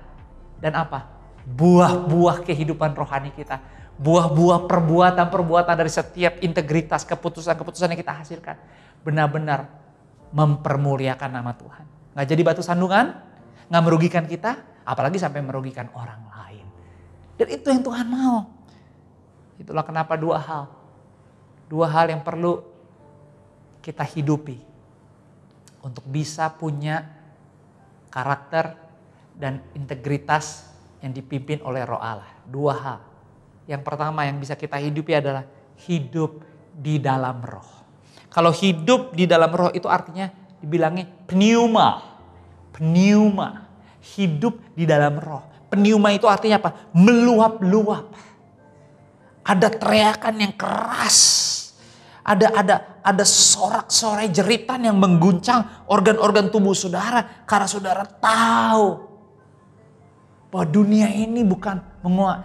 Dan apa? Buah-buah kehidupan rohani kita. Buah-buah perbuatan-perbuatan dari setiap integritas, keputusan-keputusan yang kita hasilkan. Benar-benar mempermuliakan nama Tuhan. Nggak jadi batu sandungan, nggak merugikan kita, apalagi sampai merugikan orang lain. Dan itu yang Tuhan mau. Itulah kenapa dua hal yang perlu kita hidupi untuk bisa punya karakter dan integritas yang dipimpin oleh Roh Allah. Dua hal. Yang pertama yang bisa kita hidupi adalah hidup di dalam Roh. Kalau hidup di dalam Roh itu artinya dibilangnya pneuma. Hidup di dalam Roh. Pneuma itu artinya apa? Meluap-luap. Ada teriakan yang keras. Ada sorak-sorai jeritan yang mengguncang organ-organ tubuh saudara. Karena saudara tahu bahwa dunia ini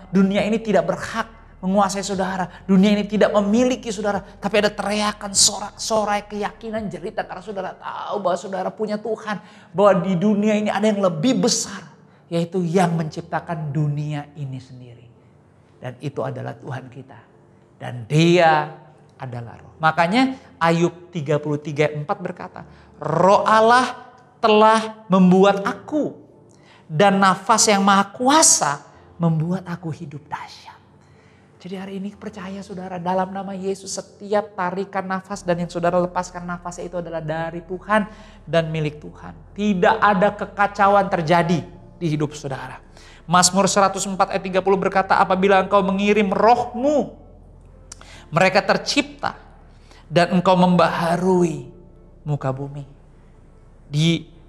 dunia ini tidak berhak menguasai saudara. Dunia ini tidak memiliki saudara. Tapi ada teriakan, sorak-sorai, keyakinan, jeritan. Karena saudara tahu bahwa saudara punya Tuhan. Bahwa di dunia ini ada yang lebih besar. Yaitu yang menciptakan dunia ini sendiri. Dan itu adalah Tuhan kita. Dan Dia adalah Roh. Makanya Ayub 33:4 berkata, Roh Allah telah membuat aku. Dan nafas yang maha kuasa membuat aku hidup dahsyat. Jadi hari ini percaya saudara, dalam nama Yesus setiap tarikan nafas dan yang saudara lepaskan nafasnya itu adalah dari Tuhan dan milik Tuhan. Tidak ada kekacauan terjadi di hidup saudara. Mazmur 104 ayat 30 berkata, apabila engkau mengirim rohmu, Mereka tercipta dan Engkau membaharui muka bumi.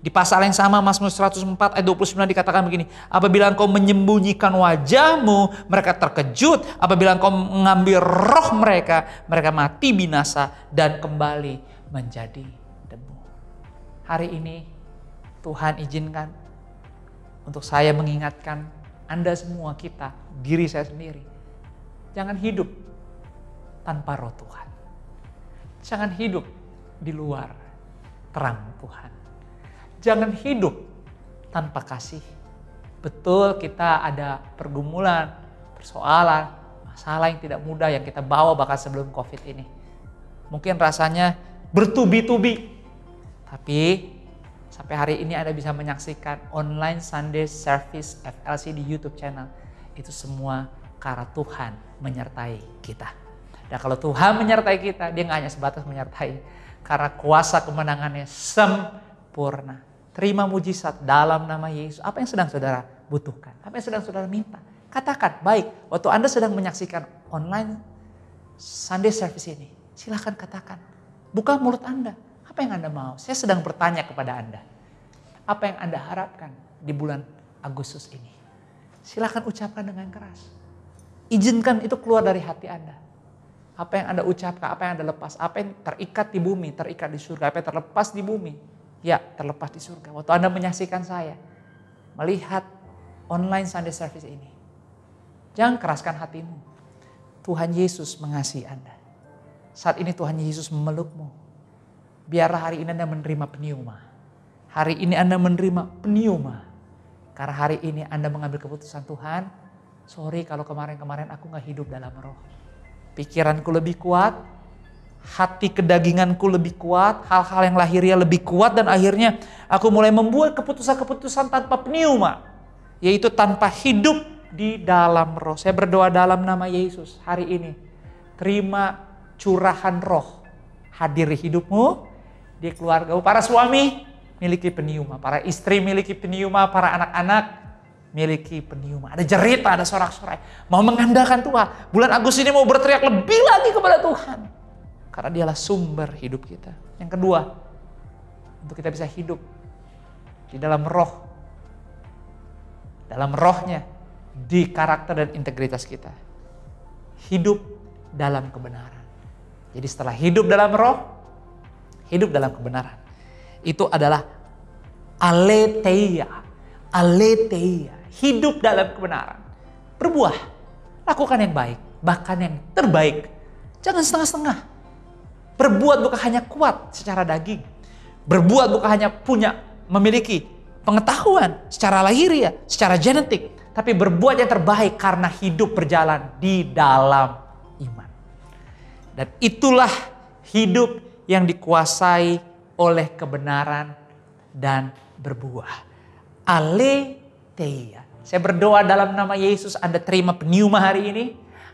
Di pasal yang sama Mazmur 104 ayat 29 dikatakan begini, apabila Engkau menyembunyikan wajahmu, mereka terkejut. Apabila Engkau mengambil roh mereka, mereka mati binasa dan kembali menjadi debu. Hari ini Tuhan izinkan untuk saya mengingatkan Anda semua, kita, diri saya sendiri. Jangan hidup tanpa roh Tuhan. Jangan hidup di luar terang Tuhan. Jangan hidup tanpa kasih. Betul, kita ada pergumulan, persoalan, masalah yang tidak mudah yang kita bawa bahkan sebelum COVID ini. Mungkin rasanya bertubi-tubi. Tapi sampai hari ini Anda bisa menyaksikan online Sunday Service FLC di YouTube channel. Itu semua karena Tuhan menyertai kita. Dan kalau Tuhan menyertai kita, dia nggak hanya sebatas menyertai. Karena kuasa kemenangannya sempurna. Terima mujizat dalam nama Yesus. Apa yang sedang saudara butuhkan? Apa yang sedang saudara minta? Katakan, baik, waktu Anda sedang menyaksikan online Sunday Service ini, silahkan katakan. Buka mulut Anda. Apa yang Anda mau? Saya sedang bertanya kepada Anda. Apa yang Anda harapkan di bulan Agustus ini? Silahkan ucapkan dengan keras. Izinkan itu keluar dari hati Anda. Apa yang Anda ucapkan, apa yang Anda lepas, apa yang terikat di bumi, terikat di surga, apa yang terlepas di bumi, ya terlepas di surga. Waktu Anda menyaksikan saya, melihat online Sunday Service ini, jangan keraskan hatimu. Tuhan Yesus mengasihi Anda. Saat ini Tuhan Yesus memelukmu. Biarlah hari ini Anda menerima pneuma. Hari ini Anda menerima pneuma. Karena hari ini Anda mengambil keputusan, Tuhan, sorry kalau kemarin-kemarin aku gak hidup dalam roh. Pikiranku lebih kuat, hati kedaginganku lebih kuat, hal-hal yang lahiriah lebih kuat, dan akhirnya aku mulai membuat keputusan-keputusan tanpa pneuma, yaitu tanpa hidup di dalam roh. Saya berdoa dalam nama Yesus hari ini, terima curahan roh hadir di hidupmu, di keluargamu. Para suami miliki pneuma, para istri miliki pneuma, para anak-anak miliki pneuma. Ada jerita, ada sorak-sorai. Mau mengandalkan Tuhan. Bulan Agustus ini mau berteriak lebih lagi kepada Tuhan. Karena dialah sumber hidup kita. Yang kedua, untuk kita bisa hidup di dalam roh. Dalam rohnya, di karakter dan integritas kita. Hidup dalam kebenaran. Jadi setelah hidup dalam roh, hidup dalam kebenaran. Itu adalah aletheia. Aletheia. Hidup dalam kebenaran. Berbuah. Lakukan yang baik. Bahkan yang terbaik. Jangan setengah-setengah. Berbuat bukan hanya kuat secara daging. Berbuat bukan hanya memiliki pengetahuan secara lahiriah, secara genetik. Tapi berbuat yang terbaik karena hidup berjalan di dalam iman. Dan itulah hidup yang dikuasai oleh kebenaran dan berbuah. Aletheia. Saya berdoa dalam nama Yesus, Anda terima pneuma hari ini.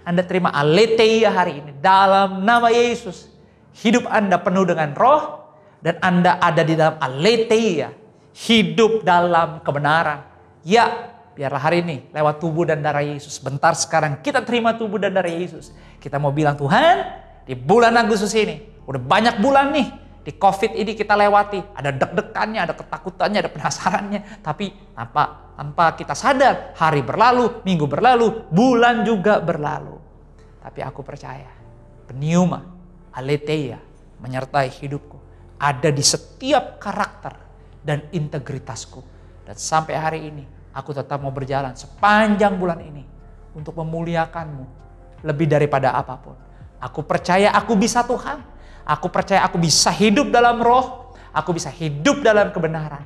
Anda terima aletheia hari ini. Dalam nama Yesus. Hidup Anda penuh dengan roh. Dan Anda ada di dalam aletheia. Hidup dalam kebenaran. Ya, biarlah hari ini lewat tubuh dan darah Yesus. Bentar sekarang kita terima tubuh dan darah Yesus. Kita mau bilang, Tuhan, di bulan Agustus ini, udah banyak bulan nih. Di COVID ini kita lewati. Ada deg-degannya, ada ketakutannya, ada penasarannya. Tapi tanpa kita sadar, hari berlalu, minggu berlalu, bulan juga berlalu. Tapi aku percaya, pneuma, aletheia, menyertai hidupku. Ada di setiap karakter dan integritasku. Dan sampai hari ini, aku tetap mau berjalan sepanjang bulan ini. Untuk memuliakanmu lebih daripada apapun. Aku percaya aku bisa Tuhan. Aku percaya aku bisa hidup dalam roh. Aku bisa hidup dalam kebenaran.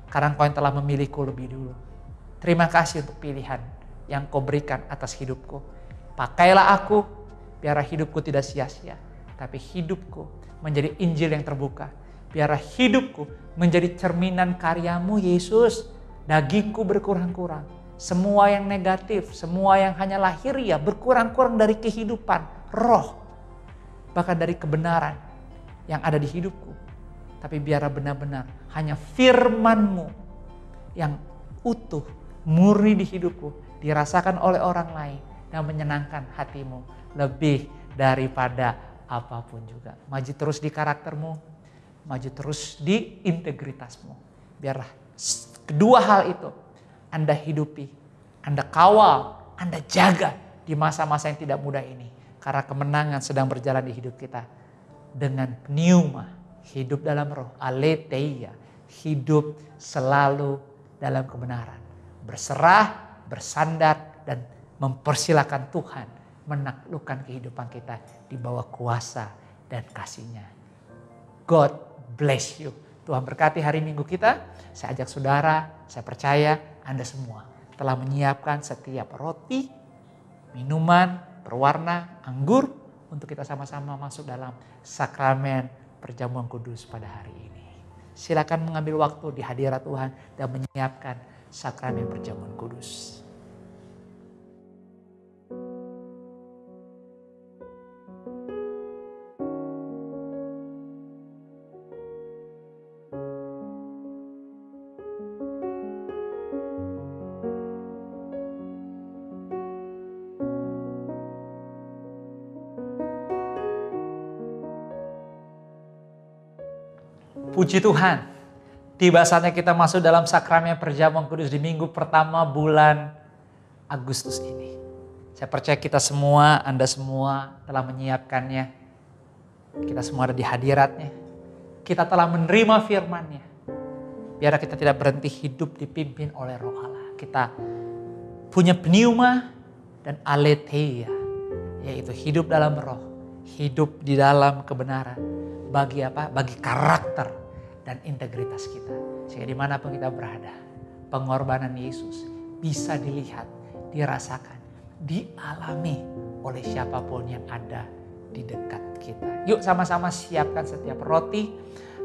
Karena Engkau yang telah memilihku lebih dulu. Terima kasih untuk pilihan yang Kau berikan atas hidupku. Pakailah aku, biarlah hidupku tidak sia-sia. Tapi hidupku menjadi Injil yang terbuka. Biarlah hidupku menjadi cerminan karyamu Yesus. Dagingku berkurang-kurang. Semua yang negatif, semua yang hanya lahiriah berkurang-kurang dari kehidupan roh. Bahkan dari kebenaran yang ada di hidupku. Tapi biarlah benar-benar hanya firman-Mu yang utuh, murni di hidupku, dirasakan oleh orang lain dan menyenangkan hatimu lebih daripada apapun juga. Maju terus di karaktermu, maju terus di integritasmu. Biarlah kedua hal itu Anda hidupi, Anda kawal, Anda jaga di masa-masa yang tidak mudah ini. Karena kemenangan sedang berjalan di hidup kita. Dengan pneuma, hidup dalam roh, aletheia, hidup selalu dalam kebenaran. Berserah, bersandar, dan mempersilahkan Tuhan menaklukkan kehidupan kita di bawah kuasa dan kasih-Nya. God bless you. Tuhan berkati hari Minggu kita. Saya ajak saudara, saya percaya Anda semua telah menyiapkan setiap roti, minuman, berwarna, anggur untuk kita sama-sama masuk dalam sakramen perjamuan kudus pada hari ini. Silakan mengambil waktu di hadirat Tuhan dan menyiapkan sakramen perjamuan kudus. Puji Tuhan, tiba saatnya kita masuk dalam sakramen perjamuan kudus di minggu pertama bulan Agustus ini. Saya percaya kita semua, Anda semua telah menyiapkannya. Kita semua ada di hadiratnya. Kita telah menerima firman-Nya. Biar kita tidak berhenti hidup dipimpin oleh Roh Allah. Kita punya pneuma dan aletheia, yaitu hidup dalam roh, hidup di dalam kebenaran. Bagi apa? Bagi karakter dan integritas kita. Sehingga dimanapun kita berada, pengorbanan Yesus bisa dilihat, dirasakan, dialami oleh siapapun yang ada di dekat kita. Yuk sama-sama siapkan setiap roti,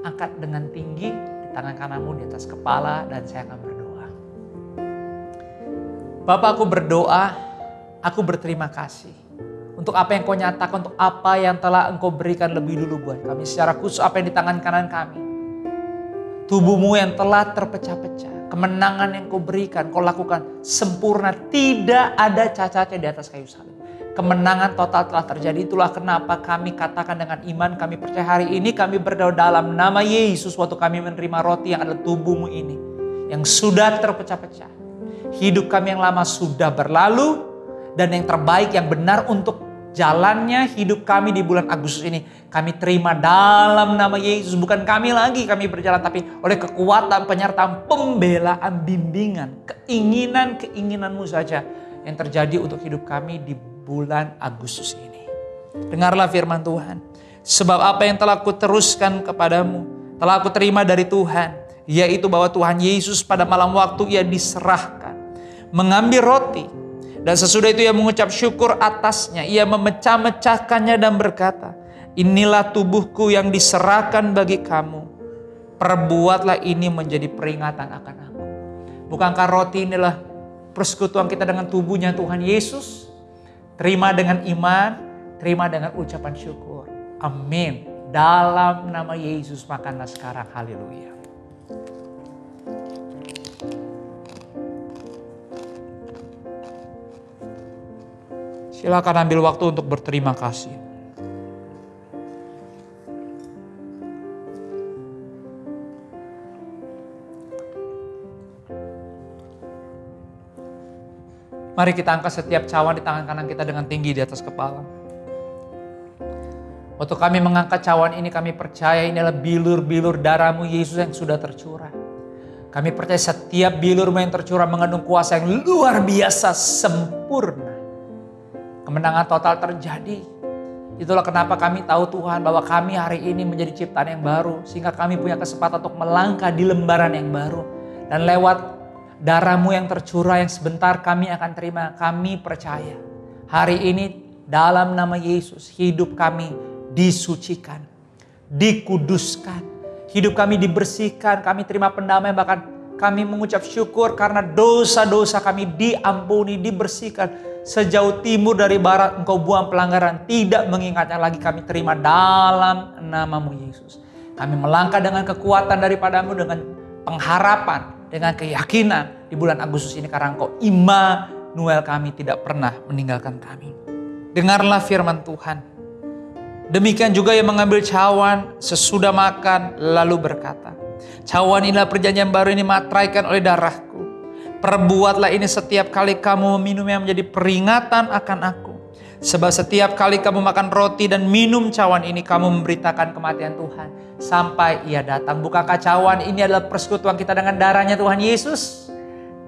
angkat dengan tinggi di tangan kananmu di atas kepala, dan saya akan berdoa. Bapa, aku berdoa, aku berterima kasih untuk apa yang Kau nyatakan, untuk apa yang telah Engkau berikan lebih dulu buat kami. Secara khusus apa yang di tangan kanan kami. Tubuh-Mu yang telah terpecah-pecah. Kemenangan yang Kau berikan, Kau lakukan sempurna. Tidak ada cacatnya di atas kayu salib. Kemenangan total telah terjadi. Itulah kenapa kami katakan dengan iman, kami percaya hari ini kami berdoa dalam nama Yesus. Waktu kami menerima roti yang adalah tubuh-Mu ini, yang sudah terpecah-pecah. Hidup kami yang lama sudah berlalu. Dan yang terbaik, yang benar untuk jalannya hidup kami di bulan Agustus ini, kami terima dalam nama Yesus. Bukan kami lagi kami berjalan, tapi oleh kekuatan, penyertaan, pembelaan, bimbingan, keinginan-keinginan-Mu saja yang terjadi untuk hidup kami di bulan Agustus ini. Dengarlah firman Tuhan. Sebab apa yang telah Ku teruskan kepadamu, telah Ku terima dari Tuhan, yaitu bahwa Tuhan Yesus pada malam waktu Ia diserahkan, mengambil roti. Dan sesudah itu Ia mengucap syukur atasnya. Ia memecah-mecahkannya dan berkata, inilah tubuhku yang diserahkan bagi kamu. Perbuatlah ini menjadi peringatan akan aku. Bukankah roti inilah persekutuan kita dengan tubuhnya Tuhan Yesus? Terima dengan iman, terima dengan ucapan syukur. Amin. Dalam nama Yesus makanlah sekarang. Haleluya. Silakan ambil waktu untuk berterima kasih. Mari kita angkat setiap cawan di tangan kanan kita dengan tinggi di atas kepala. Waktu kami mengangkat cawan ini, kami percaya ini adalah bilur-bilur darah-Mu Yesus yang sudah tercurah. Kami percaya setiap bilur-Mu yang tercurah mengandung kuasa yang luar biasa, sempurna. Kemenangan total terjadi. Itulah kenapa kami tahu Tuhan bahwa kami hari ini menjadi ciptaan yang baru. Sehingga kami punya kesempatan untuk melangkah di lembaran yang baru. Dan lewat darah-Mu yang tercurah yang sebentar kami akan terima. Kami percaya hari ini dalam nama Yesus hidup kami disucikan, dikuduskan. Hidup kami dibersihkan, kami terima pendamaian, bahkan kami mengucap syukur karena dosa-dosa kami diampuni, dibersihkan. Sejauh timur dari barat Engkau buang pelanggaran, tidak mengingatnya lagi. Kami terima dalam nama-Mu Yesus. Kami melangkah dengan kekuatan daripada-Mu, dengan pengharapan, dengan keyakinan di bulan Agustus ini. Karena Engkau Immanuel, kami tidak pernah meninggalkan kami. Dengarlah firman Tuhan. Demikian juga yang mengambil cawan sesudah makan lalu berkata, cawan inilah perjanjian baru ini materaikan oleh darahku. Perbuatlah ini setiap kali kamu meminumnya menjadi peringatan akan aku. Sebab setiap kali kamu makan roti dan minum cawan ini, kamu memberitakan kematian Tuhan sampai ia datang. Bukankah cawan ini adalah persekutuan kita dengan darahnya Tuhan Yesus?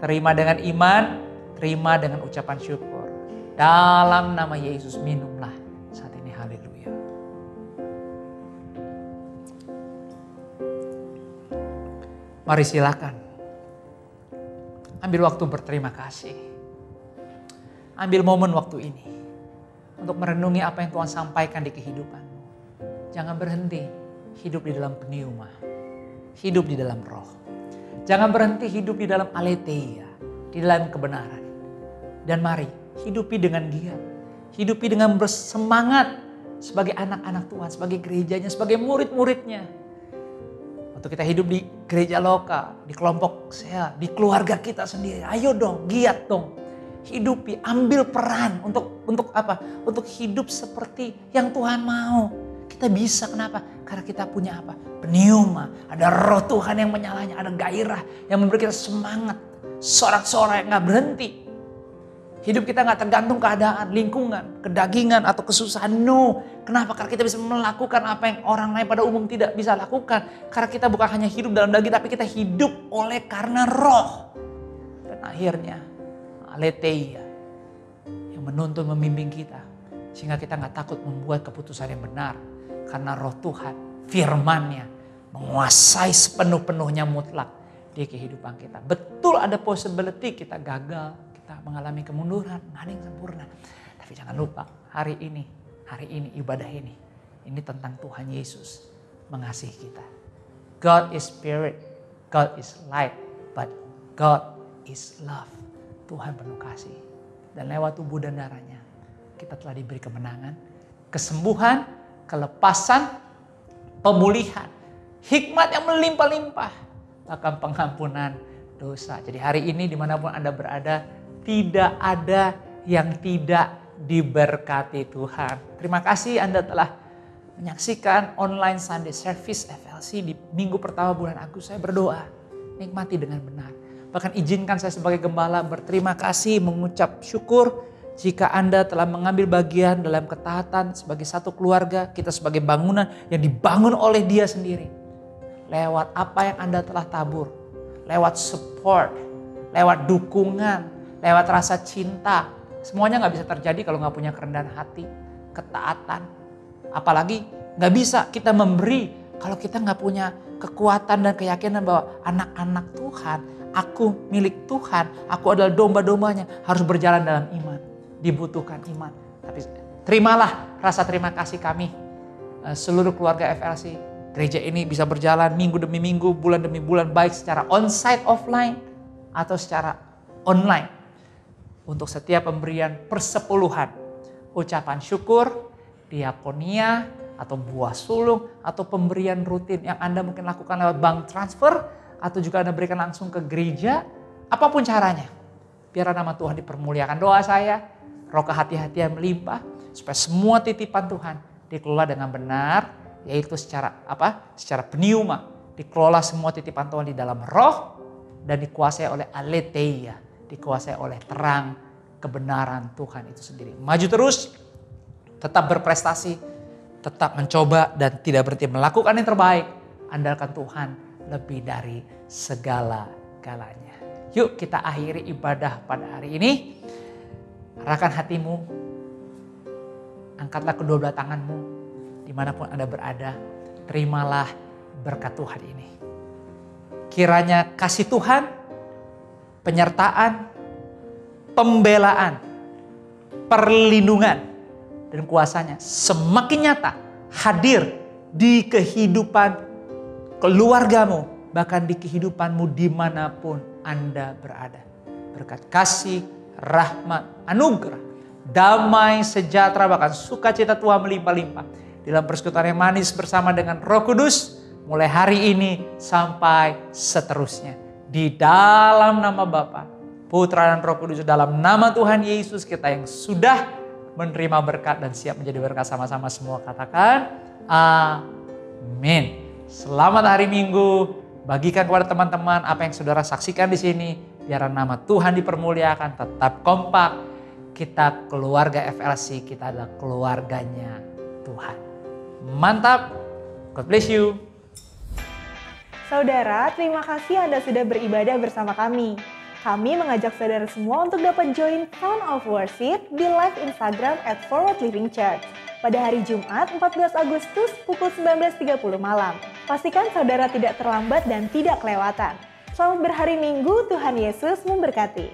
Terima dengan iman, terima dengan ucapan syukur. Dalam nama Yesus minumlah saat ini. Haleluya. Mari silakan. Ambil waktu berterima kasih. Ambil momen waktu ini untuk merenungi apa yang Tuhan sampaikan di kehidupanmu. Jangan berhenti hidup di dalam pneuma. Hidup di dalam roh. Jangan berhenti hidup di dalam aletheia. Di dalam kebenaran. Dan mari hidupi dengan giat. Hidupi dengan bersemangat sebagai anak-anak Tuhan. Sebagai gerejanya, sebagai murid-muridnya. Waktu kita hidup di gereja lokal, di kelompok sel, di keluarga kita sendiri. Ayo dong, giat dong. Hidupi, ambil peran untuk apa? Untuk hidup seperti yang Tuhan mau. Kita bisa, kenapa? Karena kita punya apa? Pneuma, ada roh Tuhan yang menyalanya, ada gairah yang memberi kita semangat. Sorak-sorak yang gak berhenti. Hidup kita gak tergantung keadaan, lingkungan, kedagingan atau kesusahan. No. Kenapa? Karena kita bisa melakukan apa yang orang lain pada umum tidak bisa lakukan. Karena kita bukan hanya hidup dalam daging, tapi kita hidup oleh karena roh. Dan akhirnya aletheia yang menuntun membimbing kita. Sehingga kita gak takut membuat keputusan yang benar. Karena roh Tuhan, firman-Nya menguasai sepenuh-penuhnya mutlak di kehidupan kita. Betul ada possibility kita gagal, kita mengalami kemunduran, nggak ada yang sempurna. Tapi jangan lupa hari ini ibadah ini tentang Tuhan Yesus mengasihi kita. God is spirit, God is light, but God is love. Tuhan penuh kasih. Dan lewat tubuh dan darahnya kita telah diberi kemenangan, kesembuhan, kelepasan, pemulihan, hikmat yang melimpah-limpah, bahkan pengampunan dosa. Jadi hari ini dimanapun Anda berada, tidak ada yang tidak diberkati Tuhan. Terima kasih Anda telah menyaksikan online Sunday Service FLC di minggu pertama bulan Agustus. Saya berdoa, nikmati dengan benar. Bahkan izinkan saya sebagai gembala berterima kasih, mengucap syukur jika Anda telah mengambil bagian dalam ketaatan sebagai satu keluarga, kita sebagai bangunan yang dibangun oleh Dia sendiri. Lewat apa yang Anda telah tabur, lewat support, lewat dukungan, lewat rasa cinta. Semuanya gak bisa terjadi kalau gak punya kerendahan hati, ketaatan. Apalagi gak bisa kita memberi kalau kita gak punya kekuatan dan keyakinan bahwa anak-anak Tuhan, aku milik Tuhan, aku adalah domba-dombanya, harus berjalan dalam iman. Dibutuhkan iman. Tapi terimalah rasa terima kasih kami, seluruh keluarga FLC. Gereja ini bisa berjalan minggu demi minggu, bulan demi bulan, baik secara onsite offline atau secara online. Untuk setiap pemberian persepuluhan, ucapan syukur, diakonia, atau buah sulung, atau pemberian rutin yang Anda mungkin lakukan lewat bank transfer, atau juga Anda berikan langsung ke gereja, apapun caranya. Biar nama Tuhan dipermuliakan. Doa saya, roh kehati-hatian melimpah, supaya semua titipan Tuhan dikelola dengan benar, yaitu secara pneuma, dikelola semua titipan Tuhan di dalam roh, dan dikuasai oleh aletheia, dikuasai oleh terang kebenaran Tuhan itu sendiri. Maju terus, tetap berprestasi, tetap mencoba dan tidak berhenti melakukan yang terbaik. Andalkan Tuhan lebih dari segala-galanya. Yuk kita akhiri ibadah pada hari ini. Arahkan hatimu, angkatlah kedua belah tanganmu, dimanapun Anda berada, terimalah berkat Tuhan ini. Kiranya kasih Tuhan, penyertaan, pembelaan, perlindungan, dan kuasanya semakin nyata hadir di kehidupan keluargamu, bahkan di kehidupanmu dimanapun Anda berada. Berkat kasih, rahmat, anugerah, damai, sejahtera, bahkan sukacita Tuhan melimpah-limpah dalam persekutuan yang manis bersama dengan Roh Kudus mulai hari ini sampai seterusnya. Di dalam nama Bapa, Putra dan Roh Kudus, dalam nama Tuhan Yesus kita yang sudah menerima berkat dan siap menjadi berkat sama-sama semua. Katakan amin. Selamat hari Minggu. Bagikan kepada teman-teman apa yang saudara saksikan di sini. Biar nama Tuhan dipermuliakan. Tetap kompak. Kita keluarga FLC, kita adalah keluarganya Tuhan. Mantap. God bless you.
Saudara, terima kasih Anda sudah beribadah bersama kami. Kami mengajak saudara semua untuk dapat join Sound of Worship di live Instagram @forwardlivingchurch pada hari Jumat 14 Agustus pukul 19.30 malam. Pastikan saudara tidak terlambat dan tidak kelewatan. Selamat berhari Minggu, Tuhan Yesus memberkati.